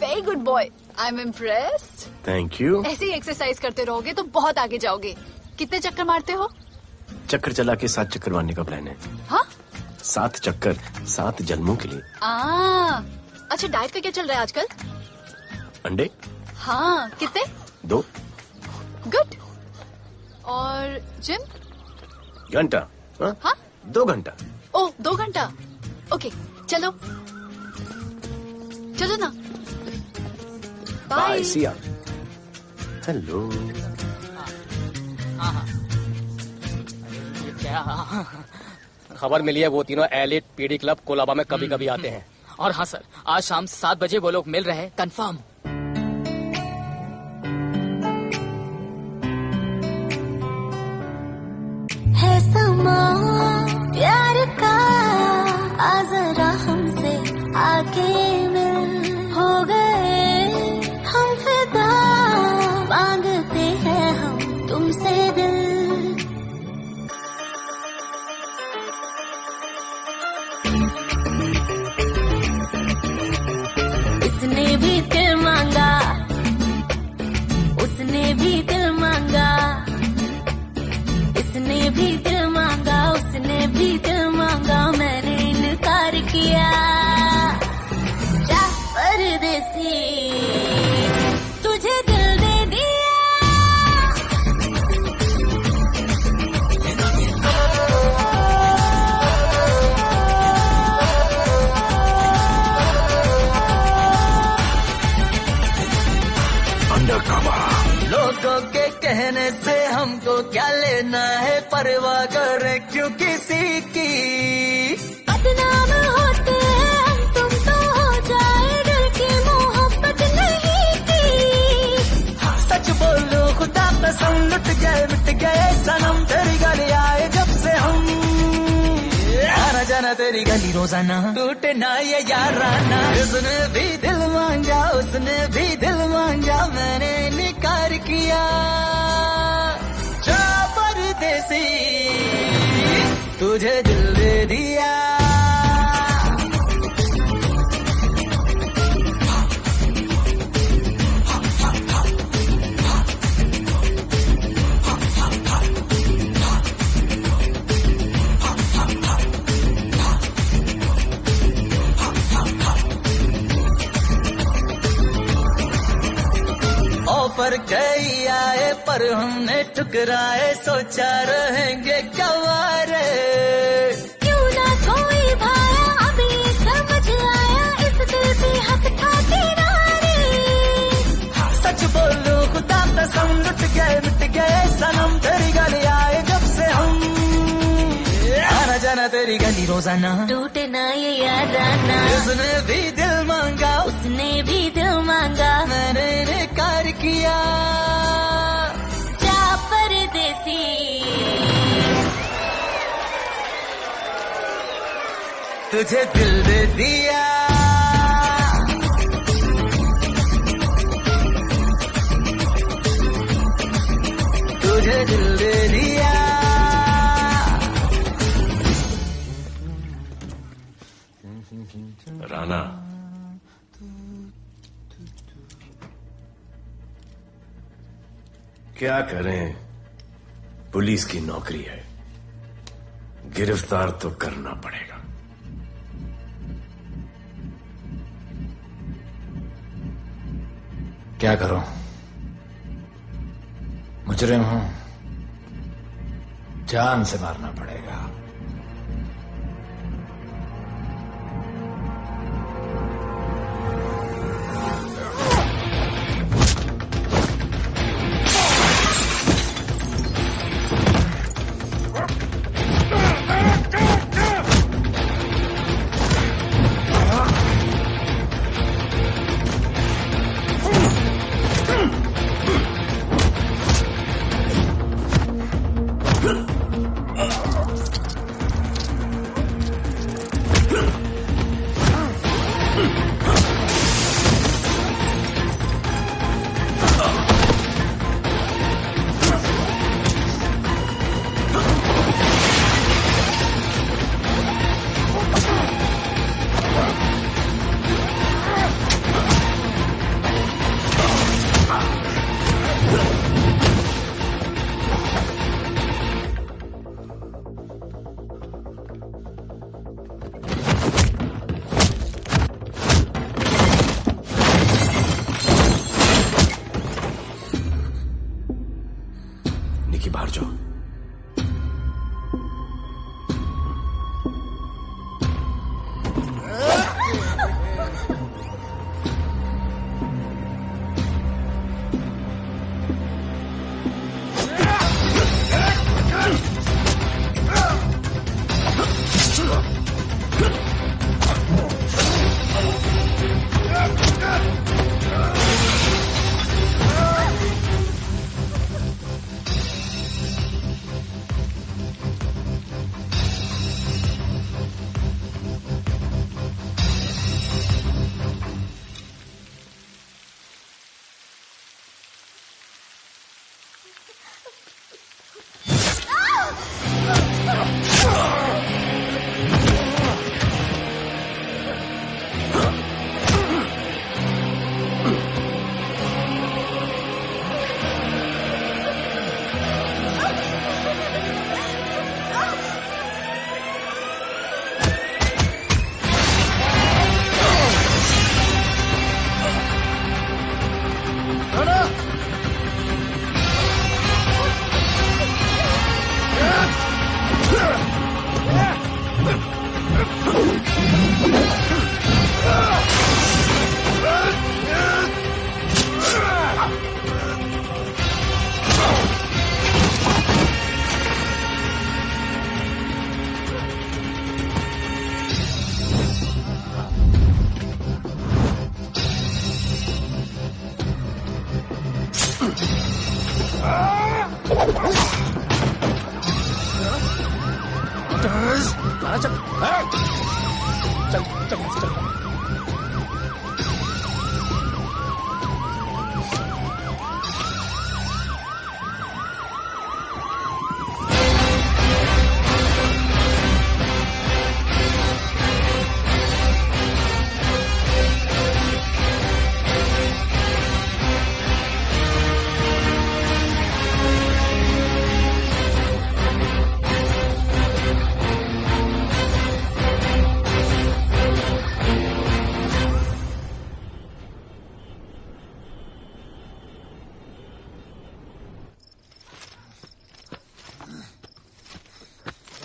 very good boy, I am impressed. Thank you. ऐसे ही एक्सरसाइज करते रहोगे तो बहुत आगे जाओगे। कितने चक्कर मारते हो? चक्कर चला के 7 चक्कर मारने का प्लान है। हाँ? 7 चक्कर 7 जन्मों के लिए। अच्छा, डाइट का क्या चल रहा है आजकल? अंडे? हाँ, कितने? 2 गुड। और जिम? घंटा। हाँ? 2 घंटा। ओह, 2 घंटा। ओके, चलो चलो ना। बाय, सी या। हेलो। क्या? खबर मिली है वो तीनों एलिट पीडी क्लब कोलाबा में कभी कभी आते हैं। और हाँ सर, आज शाम 7 बजे वो लोग मिल रहे हैं, कंफर्म। है समा प्यार का, आ जरा हमसे आके मिल, हो गए हम फिदा, मांगते हैं हम तुमसे दिल। इसने भी दिल मांगा, उसने भी दिल मांगा, इसने भी दिल मांगा, उसने भी दिल मांगा, मैंने इनकार किया। जा परदेसी, तुझे दिल दे दिया। लोगों के कहने से हमको क्या लेना है, परवाह करे क्यों किसी की। बदनाम होते हैं हम, तुम तो हो जाए दिल की मोहब्बत नहीं की। सच बोलो खुदा कसम, लुट गए मिट गए सनम, तेरी गली आए जब से हम। आना जाना तेरी गली रोजाना, टूटे ना ये याराना। उसने भी दिल मांगा, उसने भी दिल मांगा, मैंने इनकार किया। तुझे दिल दे दिया ऑफर कई आए पर हमने ठुकराए, सोचा रहेंगे क्या वारे। क्यों ना कोई भाया अभी समझ आया, इस दिल पे हक था तेरा रे। सच बोलूं खुदा कसम लुट गए सनम, तेरी गली आए जब से हम, आना जाना तेरी गली रोजाना, टूटे ना ये यादाना। उसने भी दिल मांगा, उसने भी दिल मांगा, मैंने इनकार किया। जा परदेसी तुझे दिल दे दिया, तुझे दिल दे दिया। राणा, क्या करें, पुलिस की नौकरी है, गिरफ्तार तो करना पड़ेगा। क्या करूं, मुजरिम हूं, जान से मारना पड़ेगा। निकी बाहर जाओ।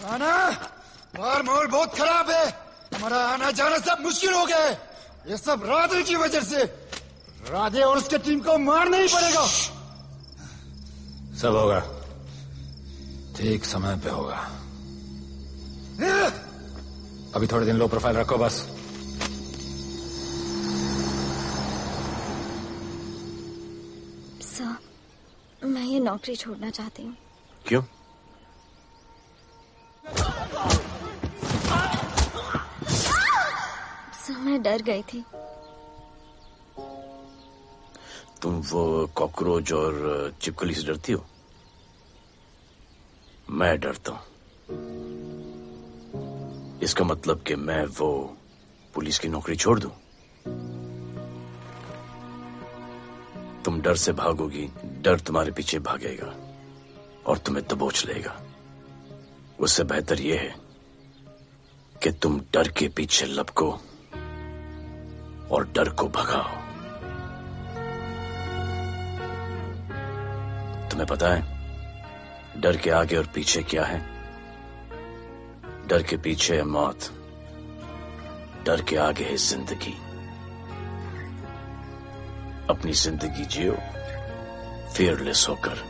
आना और माहौल बहुत खराब है। हमारा आना जाना सब मुश्किल हो गया है। ये सब राधे की वजह से। राधे और उसके टीम को मारना ही पड़ेगा। सब होगा, ठीक समय पे होगा। अभी थोड़े दिन लो प्रोफाइल रखो बस। सर, मैं ये नौकरी छोड़ना चाहती हूँ। क्यों? सर, मैं डर गई थी। तुम वो कॉकरोच और चिपकली से डरती हो? मैं डरता हूं। इसका मतलब कि मैं वो पुलिस की नौकरी छोड़ दूं? तुम डर से भागोगी, डर तुम्हारे पीछे भागेगा और तुम्हें दबोच लेगा। उससे बेहतर यह है कि तुम डर के पीछे लपको और डर को भगाओ। तुम्हें पता है डर के आगे और पीछे क्या है? डर के पीछे है मौत, डर के आगे है जिंदगी। अपनी जिंदगी जियो फियरलेस होकर।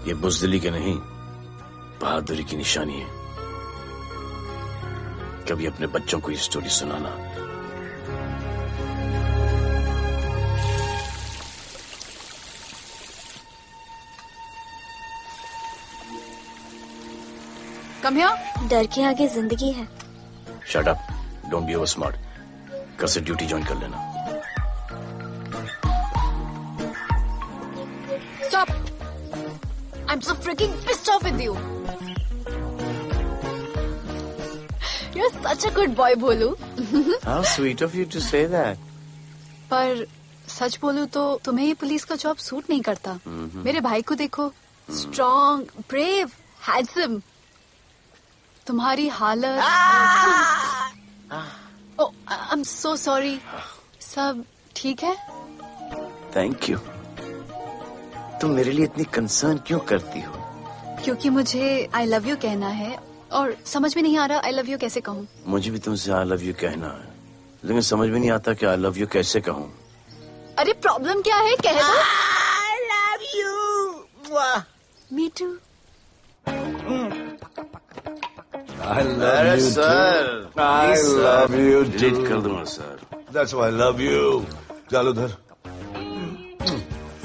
ये बुज़दिली के नहीं, बहादुरी की निशानी है। कभी अपने बच्चों को ये स्टोरी सुनाना। Come here. डर के आगे जिंदगी है। Shut up, don't be over smart. कल से ड्यूटी ज्वाइन कर लेना। Stop! I'm so freaking pissed off with you. You're such a good boy, Bholu. How sweet of you to say that. पर सच बोलूं तो तुम्हें ये पुलिस का जॉब सूट नहीं करता। मेरे भाई को देखो, स्ट्रॉन्ग, ब्रेव, हैंडसम। तुम्हारी हालत। ओह, आई एम सो सॉरी। सब ठीक है? Thank you. तुम मेरे लिए इतनी कंसर्न क्यों करती हो? क्योंकि मुझे आई लव यू कहना है और समझ में नहीं आ रहा आई लव यू कैसे कहूँ। मुझे भी तुमसे आई लव यू कहना है, लेकिन समझ में नहीं आता कि आई लव यू कैसे कहूँ। अरे प्रॉब्लम क्या है, कह दो। I love you. Me too. I love you sir. too. I love you too. Delete कर दूंगा sir. That's why I love you. चल उधर।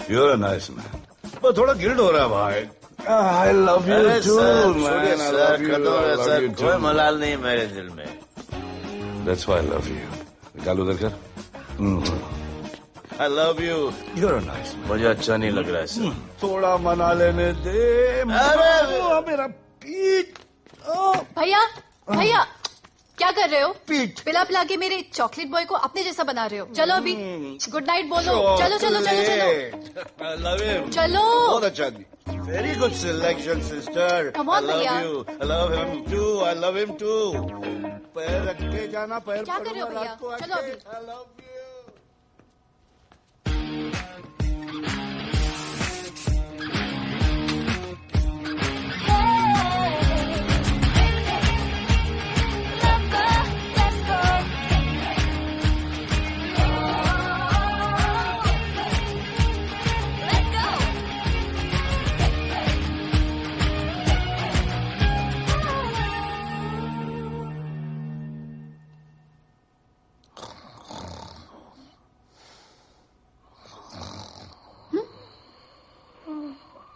You're a nice man. पर थोड़ा गिल्ड हो रहा है भाई। I love you too, man. I love you. I love you too. कोई मलाल नहीं मेरे दिल में। That's why I love you. निकाल उधर कर। I love you. You're a nice man. मुझे अच्छा नहीं लग रहा है सर। थोड़ा मना लेने दे। अरे मेरा पीठ। भैया, भैया, क्या कर रहे हो? पिला पिला के मेरे चॉकलेट बॉय को अपने जैसा बना रहे हो। चलो अभी गुड नाइट बोलो। चलो चलो चलो चलो। I love him. चलो। बहुत अच्छा आदमी। Very good selection, sister. Come on, I love भैया। you. I love him too. I love him too. पैर रख के जाना, पैर क्या कर रहे हो भैया? चलो अभी। I love you.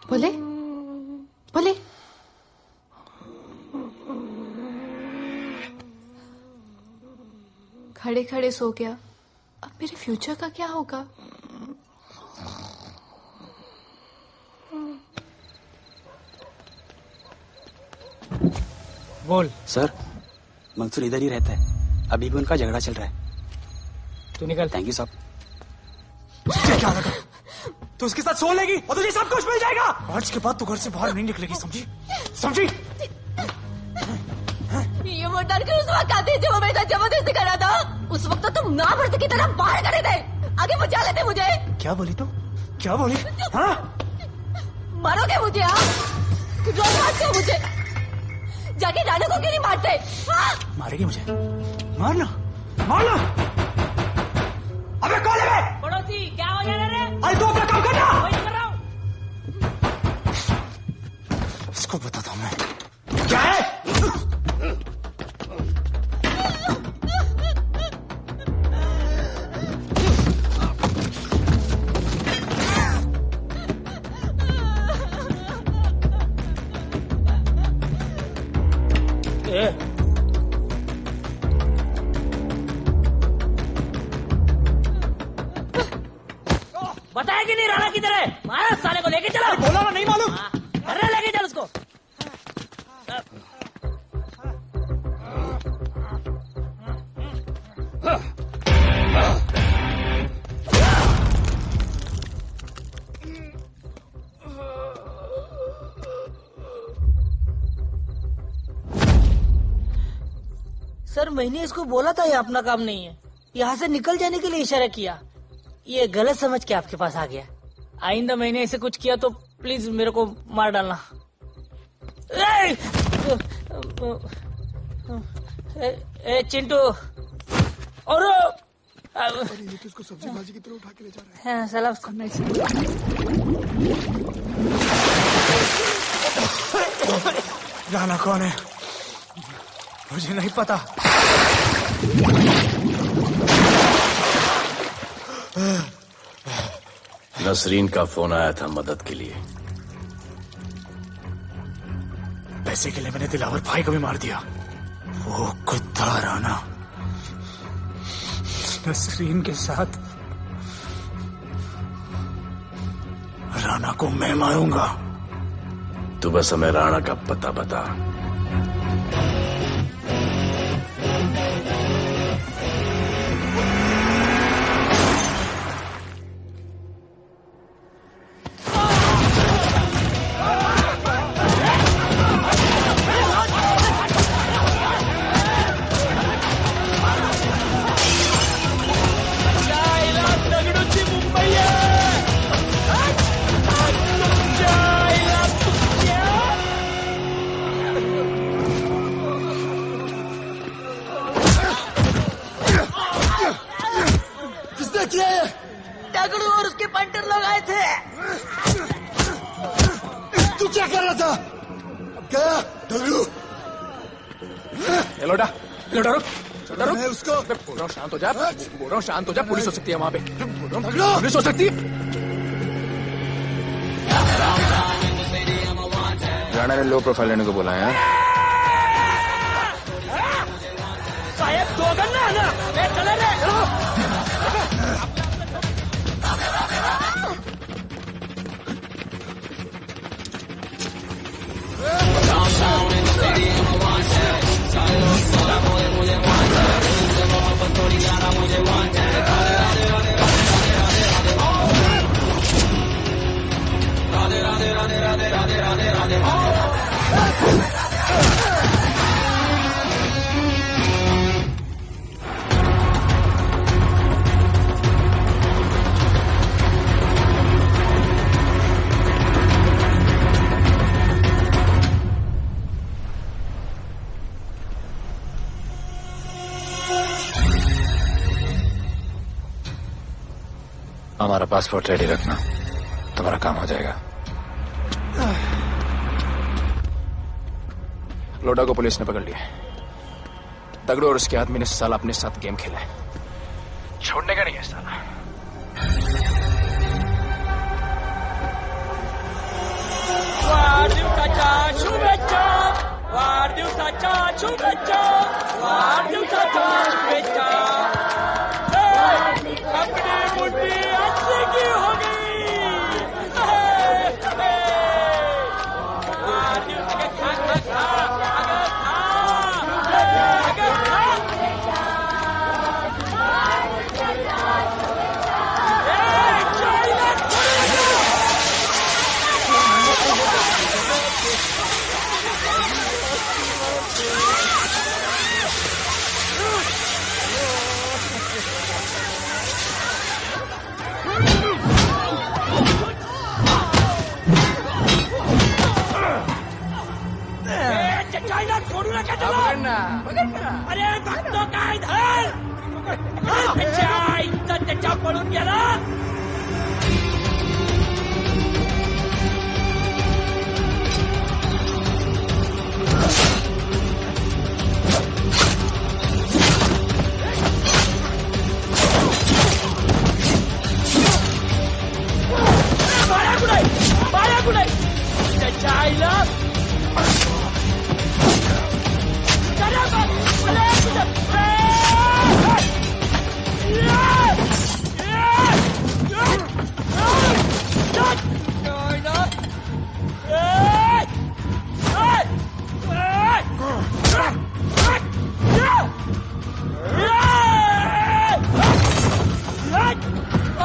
बोले बोले। खड़े खड़े सो गया। अब मेरे फ्यूचर का क्या होगा? बोल। सर, मंसूर इधर ही रहता है। अभी भी उनका झगड़ा चल रहा है। तू निकल। थैंक यू साहब। क्या लगा? तू उसके साथ सो लेगी और तुझे सब कुछ मिल जाएगा। आज के बाद तू घर से बाहर नहीं निकलेगी, समझी? समझी? ये वो डर के उस वक्त आते जब वो मेरे साथ जबरदस्ती कर रहा था। उस वक्त तो तुम ना भरती की तरह बाहर खड़े थे। आगे बचा लेते मुझे। क्या बोली तू? क्या बोली? हाँ? मारोगे मुझे? आप रोज मारते हो मुझे। जाके राणा को क्यों नहीं मारते? मारेगी मुझे? मारना मारना। अबे कौन है? पड़ोसी क्या हो जा रहा है? अरे तू अपना काम करना। वही कर रहा हूँ। इसको बताता हूँ मैं क्या है। बताया कि नहीं राणा किधर है? मारा साले को लेके चलो। बोला ना नहीं मालूम। अरे लेके चल उसको। सर मैंने इसको बोला था ये अपना काम नहीं है, यहाँ से निकल जाने के लिए इशारा किया, ये गलत समझ के आपके पास आ गया। आइंदा मैंने ऐसे कुछ किया तो प्लीज मेरे को मार डालना। ए चिंटू और इसको सब्जी भाजी की तरह उठा के ले जा रहा है। हाँ, सलाम राणा कौन है मुझे नहीं पता। नसरीन का फोन आया था मदद के लिए। पैसे के लिए मैंने दिलावर भाई को भी मार दिया। वो कुत्ता राणा नसरीन के साथ राणा को मैं मारूंगा। तू बस हमें राणा का पता बता। दगड़ू और उसके पंटर लोग आए थे। तू क्या कर रहा था? क्या दगड़ू? लोटा लोटा रुक मैं उसको बोल रहा हूँ शांत हो जा। बोल रहा हूँ शांत हो जा। पुलिस हो सकती है वहाँ पे। पुलिस हो सकती है। राणा ने लो प्रोफाइल लेने को बोला है। साहब दो गन्ना है ना, एक कलर है। हमारा पासपोर्ट रेडी रखना, तुम्हारा काम हो जाएगा। लोडा को पुलिस ने पकड़ लिया। दगड़ू और उसके आदमी ने साला अपने साथ गेम खेला है। छोड़ने का नहीं है साला। वाढदिवसाच्या शुभेच्छा, वाढदिवसाच्या शुभेच्छा, वाढदिवसाच्या शुभेच्छा। अपनी मुट्ठी अच्छी की हो गई। अरे भक्तों का इधर त्याच्या पळून गेला. बाळा कुठे त्याच्या आईला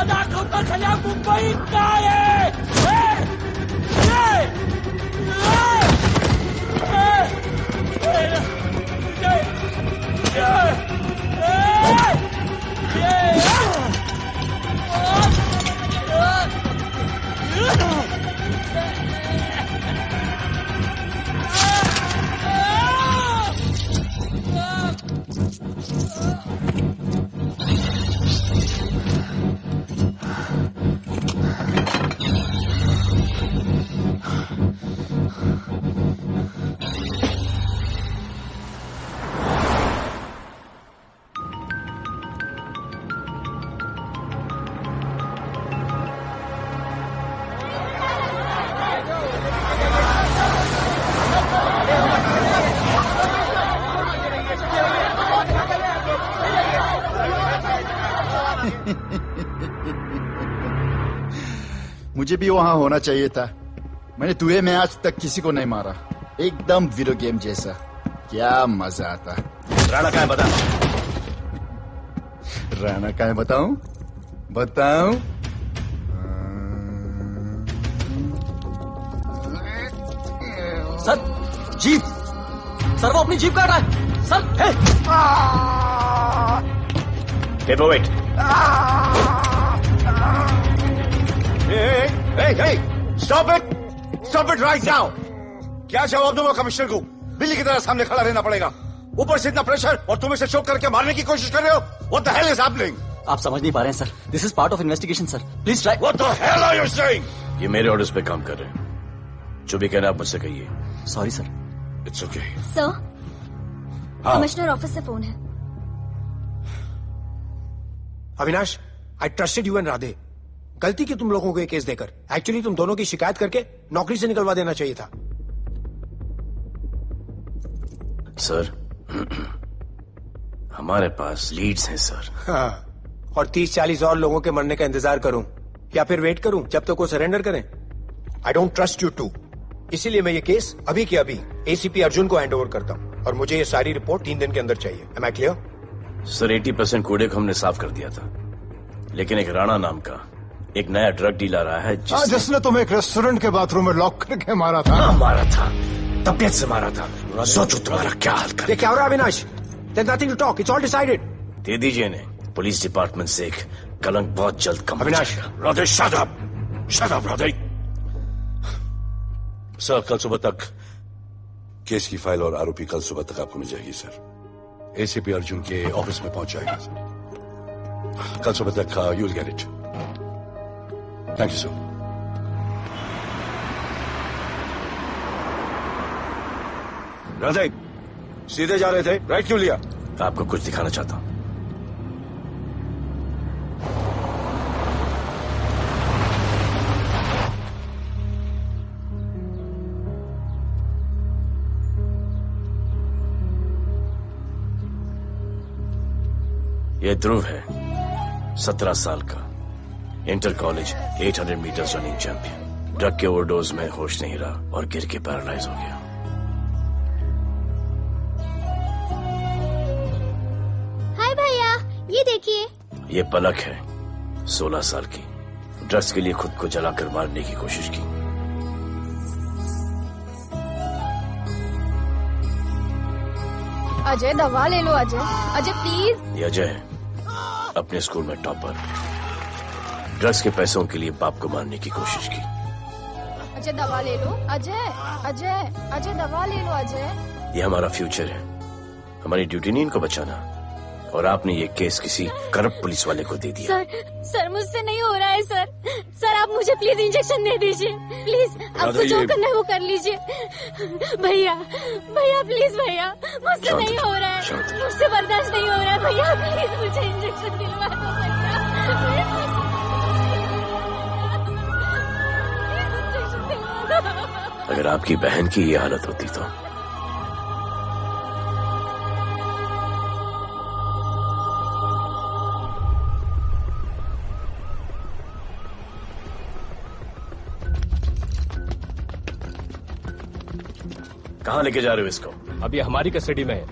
दाखवता सगळ्या मुंबईत काय आहे. मुझे भी वहां होना चाहिए था. मैंने तुझे में आज तक किसी को नहीं मारा. एकदम वीडियो गेम जैसा. क्या मजा आता. राणा कहाँ है बता. राणा कहाँ है बताऊं. Sir jeep. सर वो अपनी जीप काट रहा है. Sir wait. Hey, stop it right now. क्या जवाब दूंगा कमिश्नर को. बिल्ली की तरह सामने खड़ा रहना पड़ेगा. ऊपर से इतना प्रेशर और तुम इसे शोक करके मारने की कोशिश कर रहे हो. What the hell is happening? आप समझ नहीं पा रहे हैं sir. This is part of investigation sir. Please try. What the hell are you saying? ये मेरे ऑर्डर्स पे काम कर रहे हैं. जो भी कहना आप मुझसे कहिए. Sorry sir. It's okay. Sir commissioner office से फोन है. अविनाश, आई ट्रस्टेड यू एंड राधे. गलती की तुम लोगों को ये केस देकर. एक्चुअली तुम दोनों की शिकायत करके नौकरी से निकलवा देना चाहिए था. सर हमारे पास लीड्स हैं सर. हाँ, और 30-40 और लोगों के मरने का इंतजार करूं या फिर वेट करूं जब तक वो सरेंडर करें. I don't trust you too. इसीलिए मैं ये केस अभी के अभी एसीपी अर्जुन को हैंड ओवर करता हूं और मुझे ये सारी रिपोर्ट 3 दिन के अंदर चाहिए. M I clear? सर 80% कूड़े को हमने साफ कर दिया था, लेकिन एक राणा नाम का एक नया ड्रग डीलर आया है जिसने तुम्हें एक रेस्टोरेंट के बाथरूम में लॉक करके मारा था. मारा था, तबियत से मारा था. सोचो तुम्हारा क्या हाल कर. क्या हो रहा है Avinash? There's nothing to talk. It's all decided. दे दीजिए इन्हें. पुलिस डिपार्टमेंट से एक कलंक बहुत जल्द कम. Avinash, Radhe shut up Radhe. Sir कल सुबह तक केस की फाइल और आरोपी कल सुबह तक आपको मिल जाएगी सर. एसीपी अर्जुन के ऑफिस में पहुंच जाएगा सर. कल सुबह तक you will get it. Thank you sir. Radhe सीधे जा रहे थे, राइट क्यों लिया? आपको कुछ दिखाना चाहता हूं. ये ध्रुव है, 17 साल का, inter college 800 metre running champion. Drug के ओवरडोज में होश नहीं रहा और गिर के पैरालाइज हो गया. हाय भैया, ये देखिए. ये पलक है, 16 साल की. ड्रग्स के लिए खुद को जलाकर मारने की कोशिश की. अजय दवा ले लो. अजय प्लीज. ये अजय है, अपने स्कूल में टॉपर. ड्रग्स के पैसों के लिए बाप को मारने की कोशिश की. अजय दवा ले लो. अजय दवा ले लो. अजय ये हमारा फ्यूचर है. हमारी ड्यूटी नहीं इनको बचाना, और आपने ये केस किसी करप्ट पुलिस वाले को दे दिया। सर मुझसे नहीं हो रहा है सर। सर आप मुझे प्लीज इंजेक्शन दे दीजिए प्लीज। आपको जो करना है वो कर लीजिए। भैया भैया प्लीज भैया, मुझसे नहीं हो रहा है, मुझसे बर्दाश्त नहीं हो रहा है भैया, प्लीज मुझे इंजेक्शन दिलवा दो भैया। अगर आपकी बहन की ये हालत होती तो कहाँ लेके जा रहे हो इसको? अभी हमारी कस्टडी में है।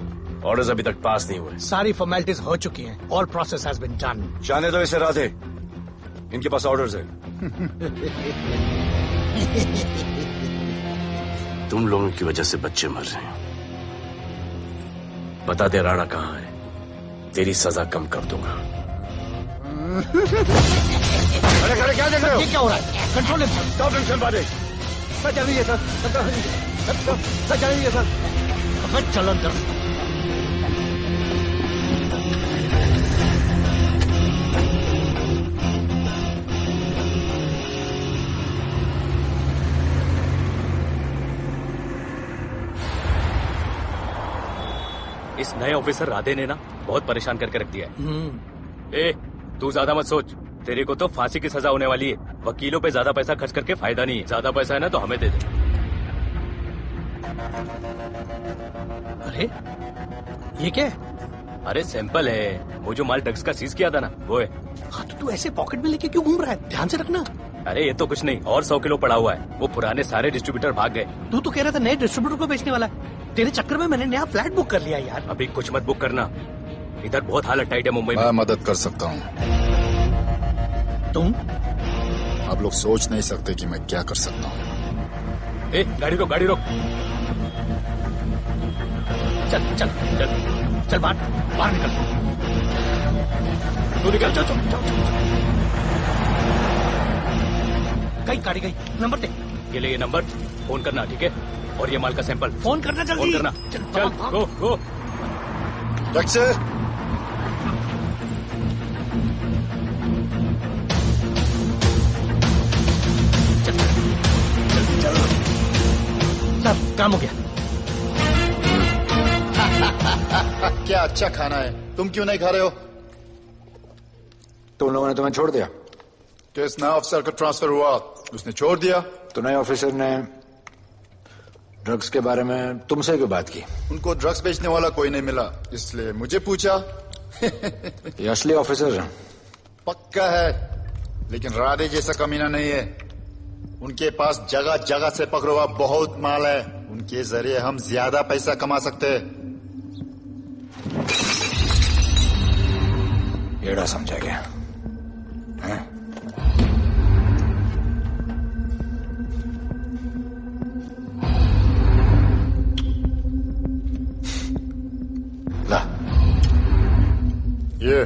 ऑर्डर्स अभी तक पास नहीं हुए। सारी फॉर्मेलिटीज हो चुकी हैं। All process has been done. जाने दो इसे राधे, इनके पास ऑर्डर्स है। तुम लोगों की वजह से बच्चे मर रहे हैं। बता दे राणा कहाँ है, तेरी सजा कम कर दूंगा। अरे क्या देख रहे हो? ये क्या हो रहा है? कंट्रोल स्टॉप टेंशन बातें। सर चलिए सर, सर चलिए सर। अब चलो अंदर। इस नए ऑफिसर राधे ने ना बहुत परेशान करके रख दिया है। ए, तू ज्यादा मत सोच, तेरे को तो फांसी की सजा होने वाली है। वकीलों पे ज्यादा पैसा खर्च करके फायदा नहीं है। ज्यादा पैसा है ना तो हमें दे दे। अरे ये क्या है? अरे सैंपल है, वो जो माल ड्रग्स का सीज किया था ना वो है। हाँ तो तू ऐसे पॉकेट में लेके क्यों घूम रहा है? ध्यान से रखना। अरे ये तो कुछ नहीं, और 100 किलो पड़ा हुआ है। वो पुराने सारे डिस्ट्रीब्यूटर भाग गए। तू तो कह रहा था नए डिस्ट्रीब्यूटर को बेचने वाला है। तेरे चक्कर में मैंने नया फ्लैट बुक कर लिया यार। अभी कुछ मत बुक करना, इधर बहुत हालत टाइट है मुंबई में। मैं मदद कर सकता हूँ। तुम? आप लोग सोच नहीं सकते कि मैं क्या कर सकता हूँ। ए, गाड़ी रोक, गाड़ी रोक। चल चल चल चल बाहर निकल। तू निकल, चल चल। कहीं गाड़ी गई, नंबर दे। ये ले ये नंबर, फोन करना ठीक है? और ये माल का सैंपल फोन करना जल्दी। फोन करना। चल गो गो। टैक्सी। सब काम हो गया। क्या अच्छा खाना है, तुम क्यों नहीं खा रहे हो? तुम लोगों ने तुम्हें छोड़ दिया? केस नया ऑफिसर का ट्रांसफर हुआ, उसने छोड़ दिया। तो नए ऑफिसर ने ड्रग्स के बारे में तुमसे क्यों बात की? उनको ड्रग्स बेचने वाला कोई नहीं मिला, इसलिए मुझे पूछा। ये असली ऑफिसर है? पक्का है, लेकिन राधे जैसा कमीना नहीं है। उनके पास जगह जगह से पकड़ा हुआ बहुत माल है, उनके जरिए हम ज्यादा पैसा कमा सकते हैं। एड़ा समझा गया है? ला, ये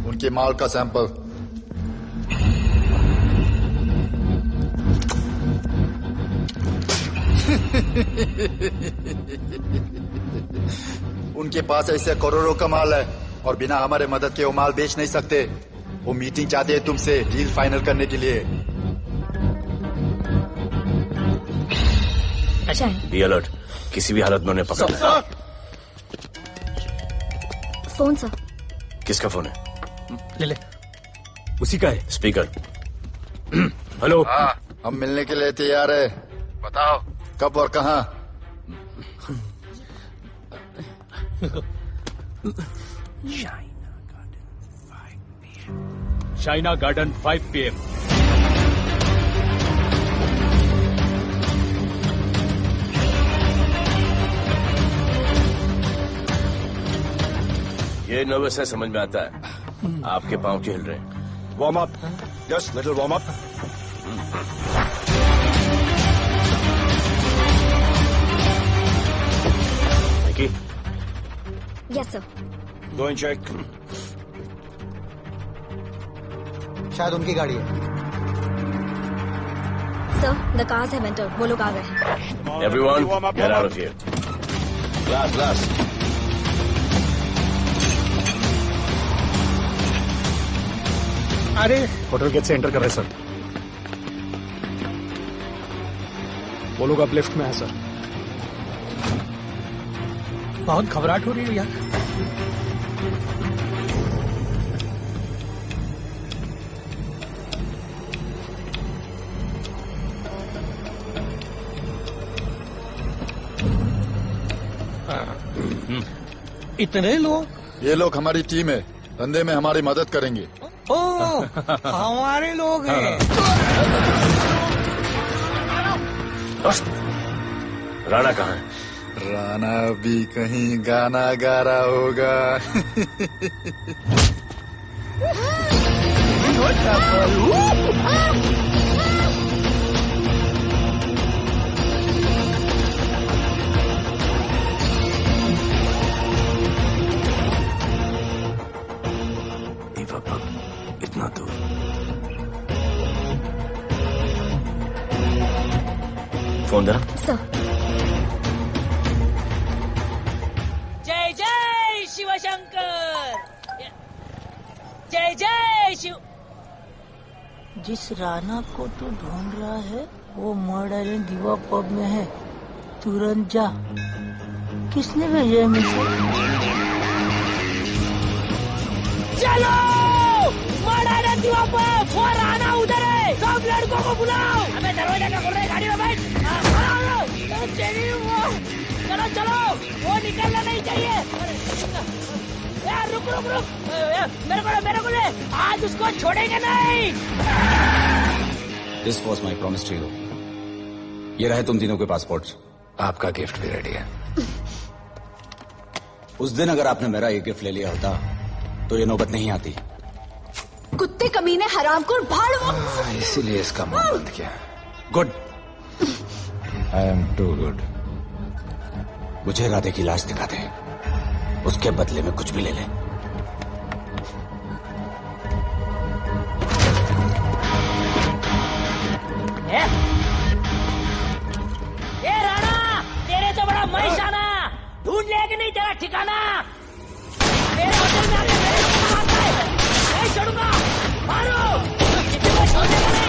उनके माल का सैंपल। उनके पास ऐसे करोड़ों का माल है और बिना हमारे मदद के वो माल बेच नहीं सकते। वो मीटिंग चाहते हैं तुमसे डील फाइनल करने के लिए। बी अलर्ट, किसी भी हालत में उन्हें पकड़ना है। Phone sir. किसका फोन है? ले ले। उसी का है। स्पीकर। हेलो। हाँ, हम मिलने के लिए तैयार है। बताओ कब और कहाँ? Shaina garden 5 PM। ये नर्वस है, समझ में आता है। आपके पांव क्यों हिल रहे हैं? Warm up, just little warm up. Yes sir. Go and check. शायद उनकी गाड़ी है। Sir the cars have entered, वो लोग आ गए हैं। Everyone, get out of here. Glass, glass. अरे होटल गेट से एंटर कर रहे सर। वो लोग अब लिफ्ट में है सर। बहुत घबराहट हो रही है यार। इतने लोग? ये लोग हमारी टीम है, धंधे में हमारी मदद करेंगे। ओह, हमारे लोग हैं। राणा कहाँ है? राणा भी कहीं गाना गा रहा होगा। इतना दूर। फोन देना। जय जय शिवशंकर, जय जय शिव। जिस राणा को तू ढूंढ रहा है वो मर्डर इन दीवा पब में है, तुरंत जा। किसने भेजा है मुझे? चलो मर्डर इन दीवा पब, वो राणा उधर है, सब लड़कों को बुलाओ। अबे दरवाजा क्या खोल रहे, गाड़ी में बैठ। चलो चलो, वो निकलना नहीं चाहिए। यार रुक रुक रुक, मेरे को ले, आज उसको छोड़ेंगे नहीं। This was my promise to you. ये रहे तुम तीनों के पासपोर्ट्स। आपका गिफ्ट भी रेडी है। उस दिन अगर आपने मेरा ये गिफ्ट ले लिया होता तो ये नौबत नहीं आती। कुत्ते कमीने हरामखोर भाड़। इसीलिए इसका मुंह बंद किया। Good. I am too good. मुझे राधे की लाश दिखा दे, उसके बदले में कुछ भी ले ले। ए राणा, तेरे तो बड़ा मैशाना, ढूंढ लिया कि नहीं तेरा ठिकाना? मेरे होटल में आके मेरे को मारता है, नहीं छोड़ूंगा, मारो। किसी को छोड़ेगा नहीं।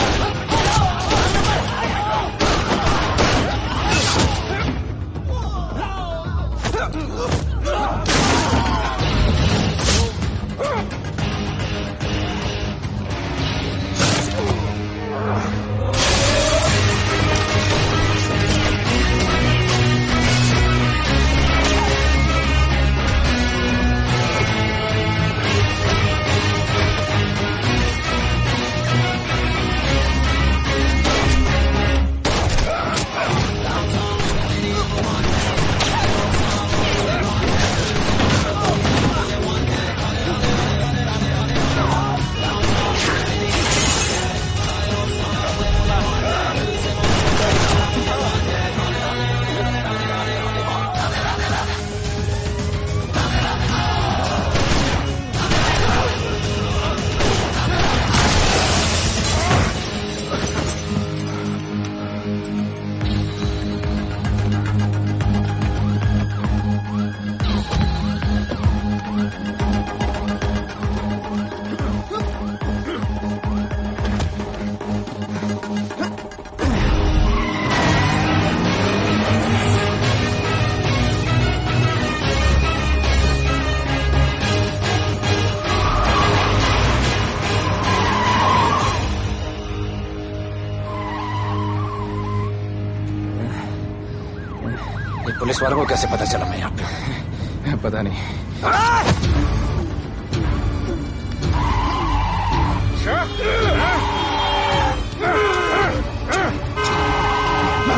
पुलिस वालों को कैसे पता चला मैं यहाँ पे? पता नहीं। मर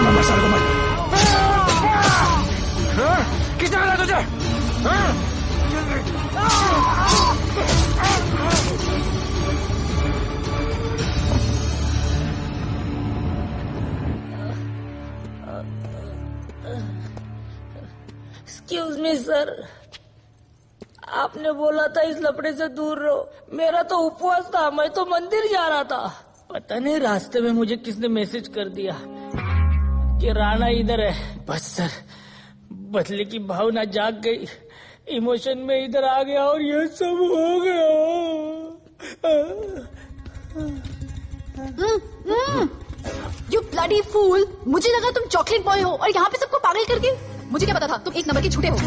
किसने बोला तुझे? एक्सक्यूज मी सर, आपने बोला था इस लफड़े से दूर रहो। मेरा तो उपवास था, मैं तो मंदिर जा रहा था। पता नहीं रास्ते में मुझे किसने मैसेज कर दिया कि राणा इधर है। बस सर, बदले की भावना जाग गई, इमोशन में इधर आ गया और ये सब हो गया। You bloody fool! मुझे लगा तुम चॉकलेट बॉय हो और यहाँ पे सबको पागल करके। मुझे क्या पता था तुम एक नंबर के झूठे हो।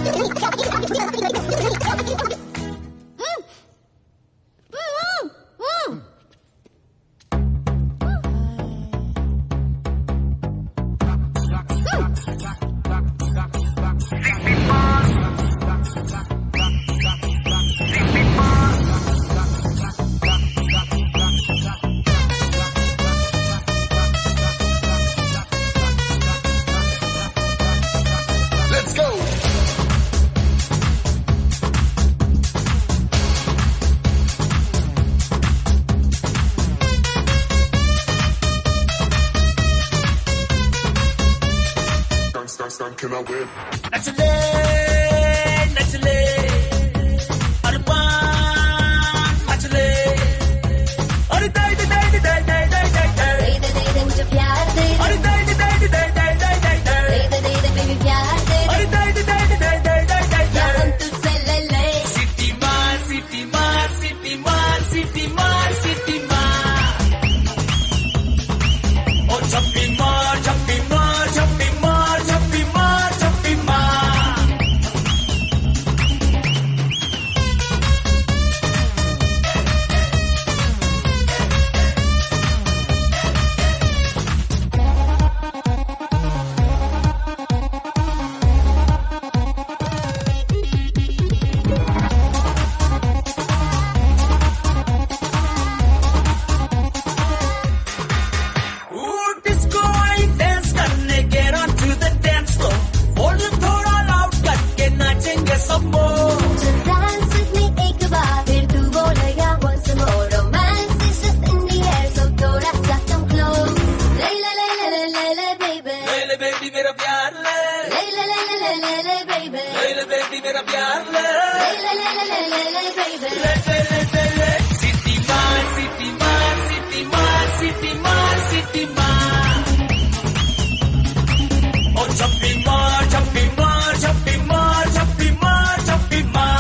नचले नचले अरमान नचले अरे दे दे दे दे दे दे दे दे दे दे मुझे प्यार दे अरे दे दे दे दे दे दे दे दे दे दे बेबी प्यार दे अरे दे दे दे दे दे दे दे या हम तुझसे ले ले सिटी मार सिटी मार सिटी मार सिटी मार सिटी मार ओ छप्पी मार छप्पी मार छप्पी मार छप्पी मार छप्पी मार डिस्को आई डांस करने get on to the dance floor volume थोड़ा लाउड करके नाचेंगे सब Just dance with me एक बार फिर तू बोलेगा once more romance is just in the air so थोड़ा सा come close ले ले ले ले ले ले baby ले ले बेबी मेरा प्यार ले ले ले ले ले ले ले baby ले ले बेबी मेरा प्यार ले ले ले ले ले ले baby ले ले ले ले सिटी मार सिटी मार सिटी मार सिटी मार सिटी मार ओ छप्पी मार छप्पी मार छप्पी मार छप्पी मार छप्पी मार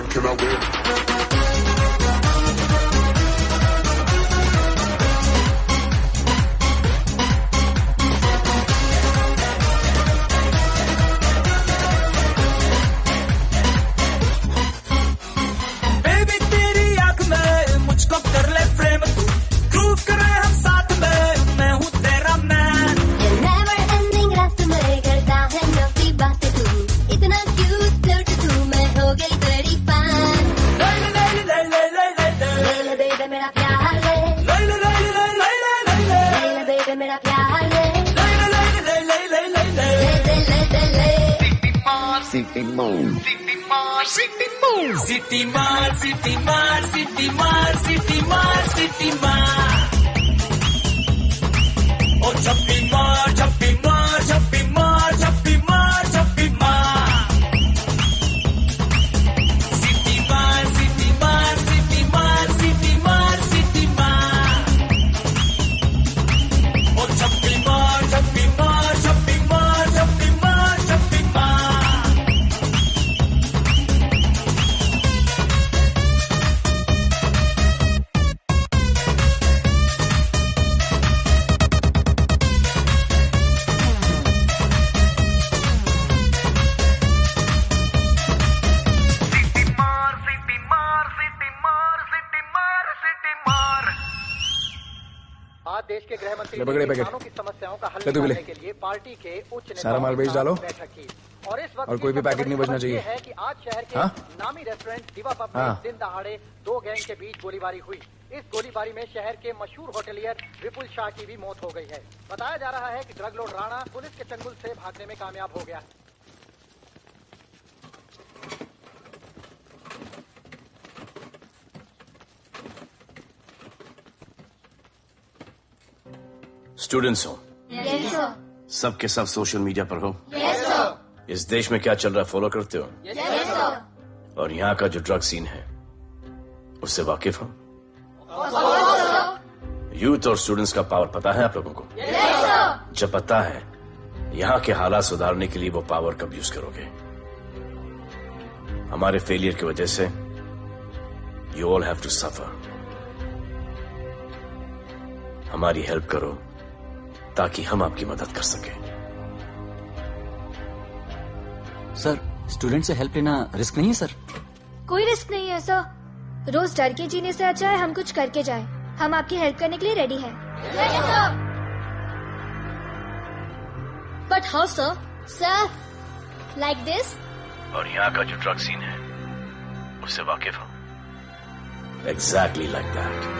Can I win? बेबी तेरी आंख में मुझको कर ले फ्रेम तू प्रूव करे हम साथ में मैं हूँ तेरा मैन ये never ending रात में करता है नफी बातें तू इतना cute flirt तू मैं हो गई तेरी fan ले ले ले ले ले ले ले ले ले baby मेरा प्यार ले ले ले ले ले ले ले ले ले ले baby मेरा प्यार ले ले ले ले ले ले ले ले ले ले सिटी मार सिटी मार सिटी मार सिटी मार सिटी मार सिटी मार सिटी मार ओ छप्पी मार छप्पी मार छप्पी मार छप्पी मार छप्पी मार सिटी मार सिटी मार सिटी मार सिटी मार सिटी मार ओ छप्पी मार छप्पी मार छप्पी मार छप्पी मार छप्पी मार आज देश के गृह मंत्री ले पकड़े ने पैकेट। किसानों की समस्याओं का हल ले तू भी ले। निकालने के लिए पार्टी के उच्च नेताओं सारा माल के बेच साथ डालो। बैठक की। और इस वक्त और कोई भी सबसे पैकेट बड़ी नहीं बचना खबर चाहिए। ये है कि आज शहर के हाँ? नामी रेस्टोरेंट दिवा पब में हाँ। दिन दहाड़े दो गैंग के बीच गोलीबारी हुई। इस गोलीबारी में शहर के मशहूर होटलियर विपुल शाह की भी मौत हो गई है। बताया जा रहा है कि ड्रग लॉर्ड राणा पुलिस के चंगुल से भागने में कामयाब हो गया। स्टूडेंट्स हो Yes, sir. सब के सब सोशल मीडिया पर हो Yes, sir. इस देश में क्या चल रहा है फॉलो करते हो Yes, sir. और यहाँ का जो ड्रग सीन है उससे वाकिफ हो यूथ और स्टूडेंट्स का पावर पता है आप लोगों को? जब पता है, यहाँ के हालात सुधारने के लिए वो पावर कब यूज करोगे? हमारे फेलियर की वजह से you all have to suffer. हमारी हेल्प करो ताकि हम आपकी मदद कर सकें। सर, स्टूडेंट से हेल्प लेना रिस्क नहीं है सर? कोई रिस्क नहीं है सर। रोज डर के जीने से अच्छा है हम कुछ करके जाए। हम आपकी हेल्प करने के लिए रेडी हैं। But how sir? Sir, like this? और यहाँ का जो ड्रग सीन है उससे वाकिफ हो? Exactly like that.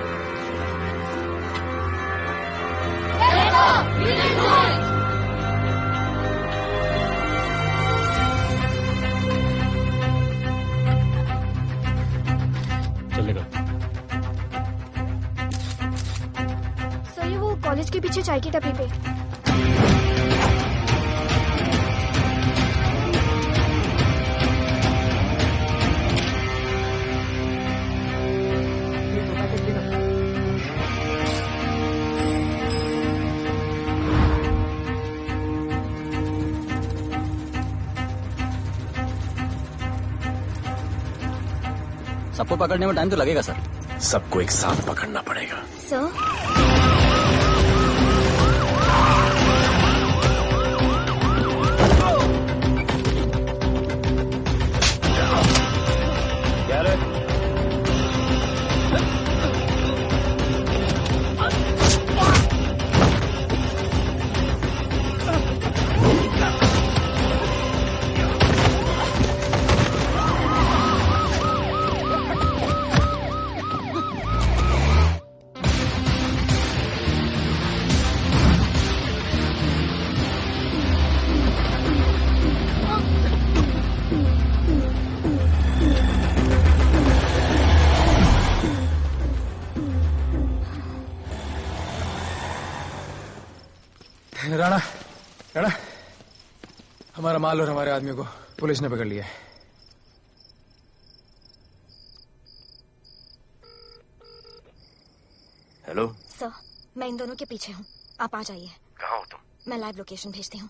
चलेगा। सर, ये वो कॉलेज के पीछे चाय की टपरी पे। सबको पकड़ने में टाइम तो लगेगा सर। सबको एक साथ पकड़ना पड़ेगा। सर, राणा, राणा, हमारा माल और हमारे आदमियों को पुलिस ने पकड़ लिया है। हेलो सर, मैं इन दोनों के पीछे हूँ। आप आ जाइए। कहाँ हो तुम? मैं लाइव लोकेशन भेजती हूँ।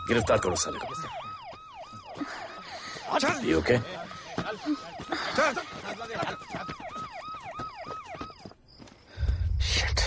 गिरफ्तार करो साले को। You okay? Shit.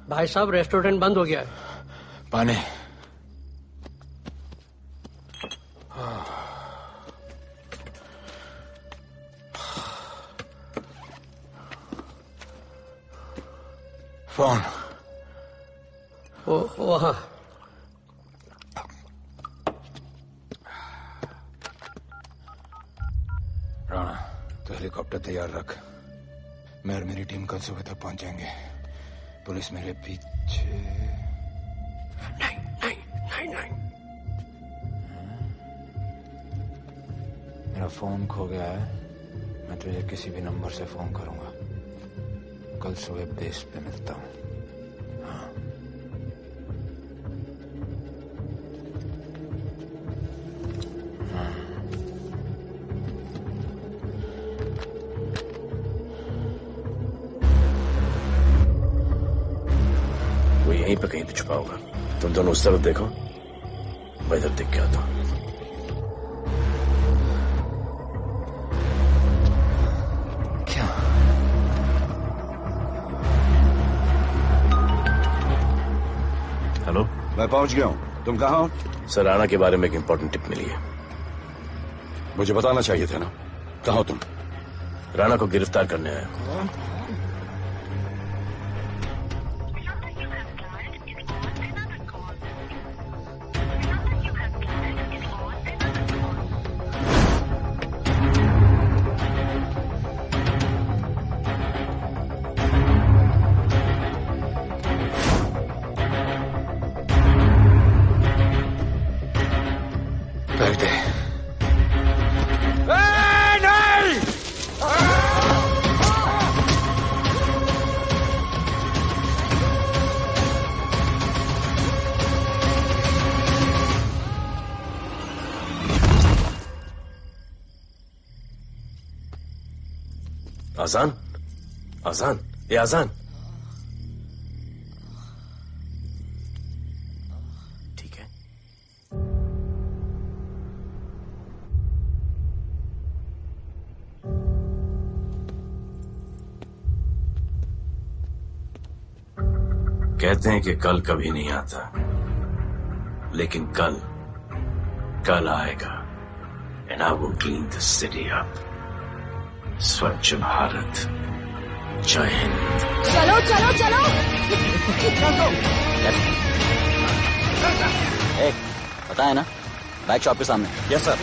भाई साहब, रेस्टोरेंट बंद हो गया है। पानी। फोन। वहाँ। हेलीकॉप्टर तैयार रख। मैं और मेरी टीम कल सुबह तक पहुंच जाएंगे। पुलिस मेरे पीछे नहीं। मेरा फोन खो गया है। मैं तुझे किसी भी नंबर से फोन करूंगा। कल सुबह बेस पे मिलता हूँ। हाँ। वो यहीं पे कहीं पे छुपा होगा। तुम दोनों उस तरफ देखो, मैं इधर देख के आता हूँ। हेलो, मैं पहुंच गया हूं। तुम कहाँ हो? सर, राणा के बारे में एक इंपॉर्टेंट टिप मिली है। मुझे बताना चाहिए था ना। कहाँ हो तुम? राणा को गिरफ्तार करने आया। आजान, आजान, ये आजान। ठीक है। कहते हैं कि कल कभी नहीं आता, लेकिन कल आएगा। And I will clean the city up. स्वच्छ भारत। जय हिंद। चलो चलो चलो। पता है ना, बैक शॉप के सामने। Yes sir.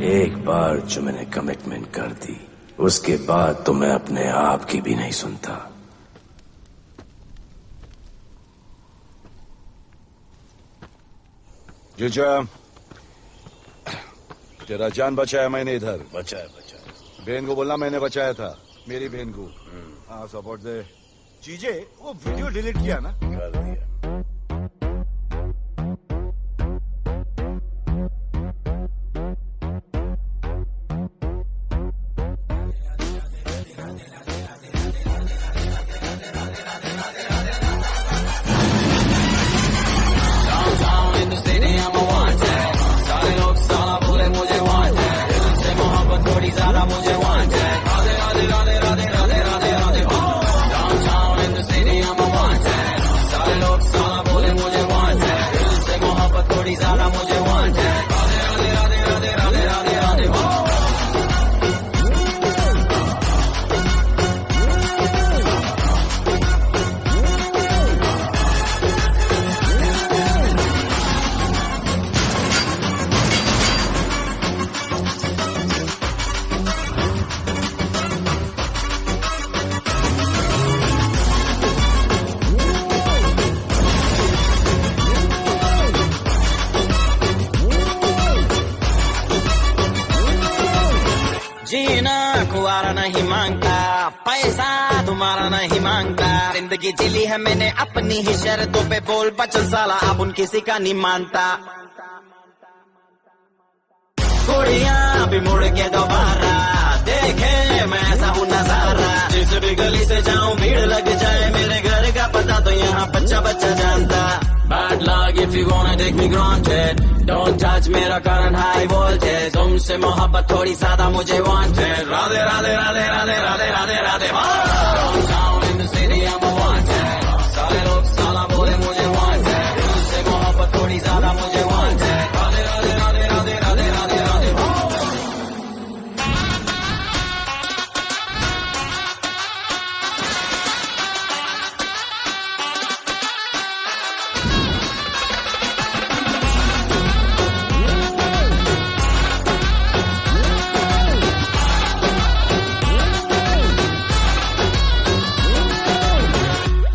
एक बार जो मैंने कमिटमेंट कर दी उसके बाद तो मैं अपने आप की भी नहीं सुनता। जीजा, तेरा जान बचाया मैंने इधर। बचाया। बहन को बोलना मैंने बचाया था, मेरी बहन को। हाँ सपोर्ट दे। चीजे वो वीडियो डिलीट किया ना? कर दिया। कुआरा नहीं मांगता, पैसा तुम्हारा नहीं मांगता। जिंदगी जिली है मैंने अपनी ही शर्तों पे, बोल बचन साला अब उन किसी का नहीं मानता। कुड़ियाँ भी मुड़ के दोबारा देखे मैं ऐसा हूँ नजारा। जिस भी गली से जाऊँ भीड़ लग जाए, मेरे घर का पता तो यहाँ बच्चा बच्चा जानता। Bad luck if you gonna take me granted, don't touch मेरा current high voltage। तुमसे मोहब्बत थोड़ी ज्यादा मुझे wanted। Radhe Radhe Radhe Radhe Radhe Radhe Radhe. Downtown in the city I'm a wanted, सारे लोग साला बोले मुझे wanted। तुमसे मोहब्बत थोड़ी ज्यादा मुझे wanted। Radhe Radhe Radhe Radhe Radhe Radhe Radhe.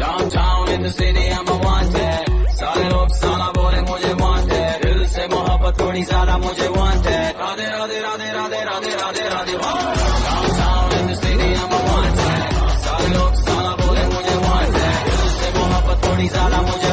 Downtown in the city I'm a wanted, थोड़ी ज्यादा मुझे wanted Radhe Radhe Radhe Radhe Radhe Radhe Radhe downtown in the city I am wanted सारे लोग साला बोले मुझे वांटेड दिल से मोहब्बत थोड़ी ज्यादा मुझे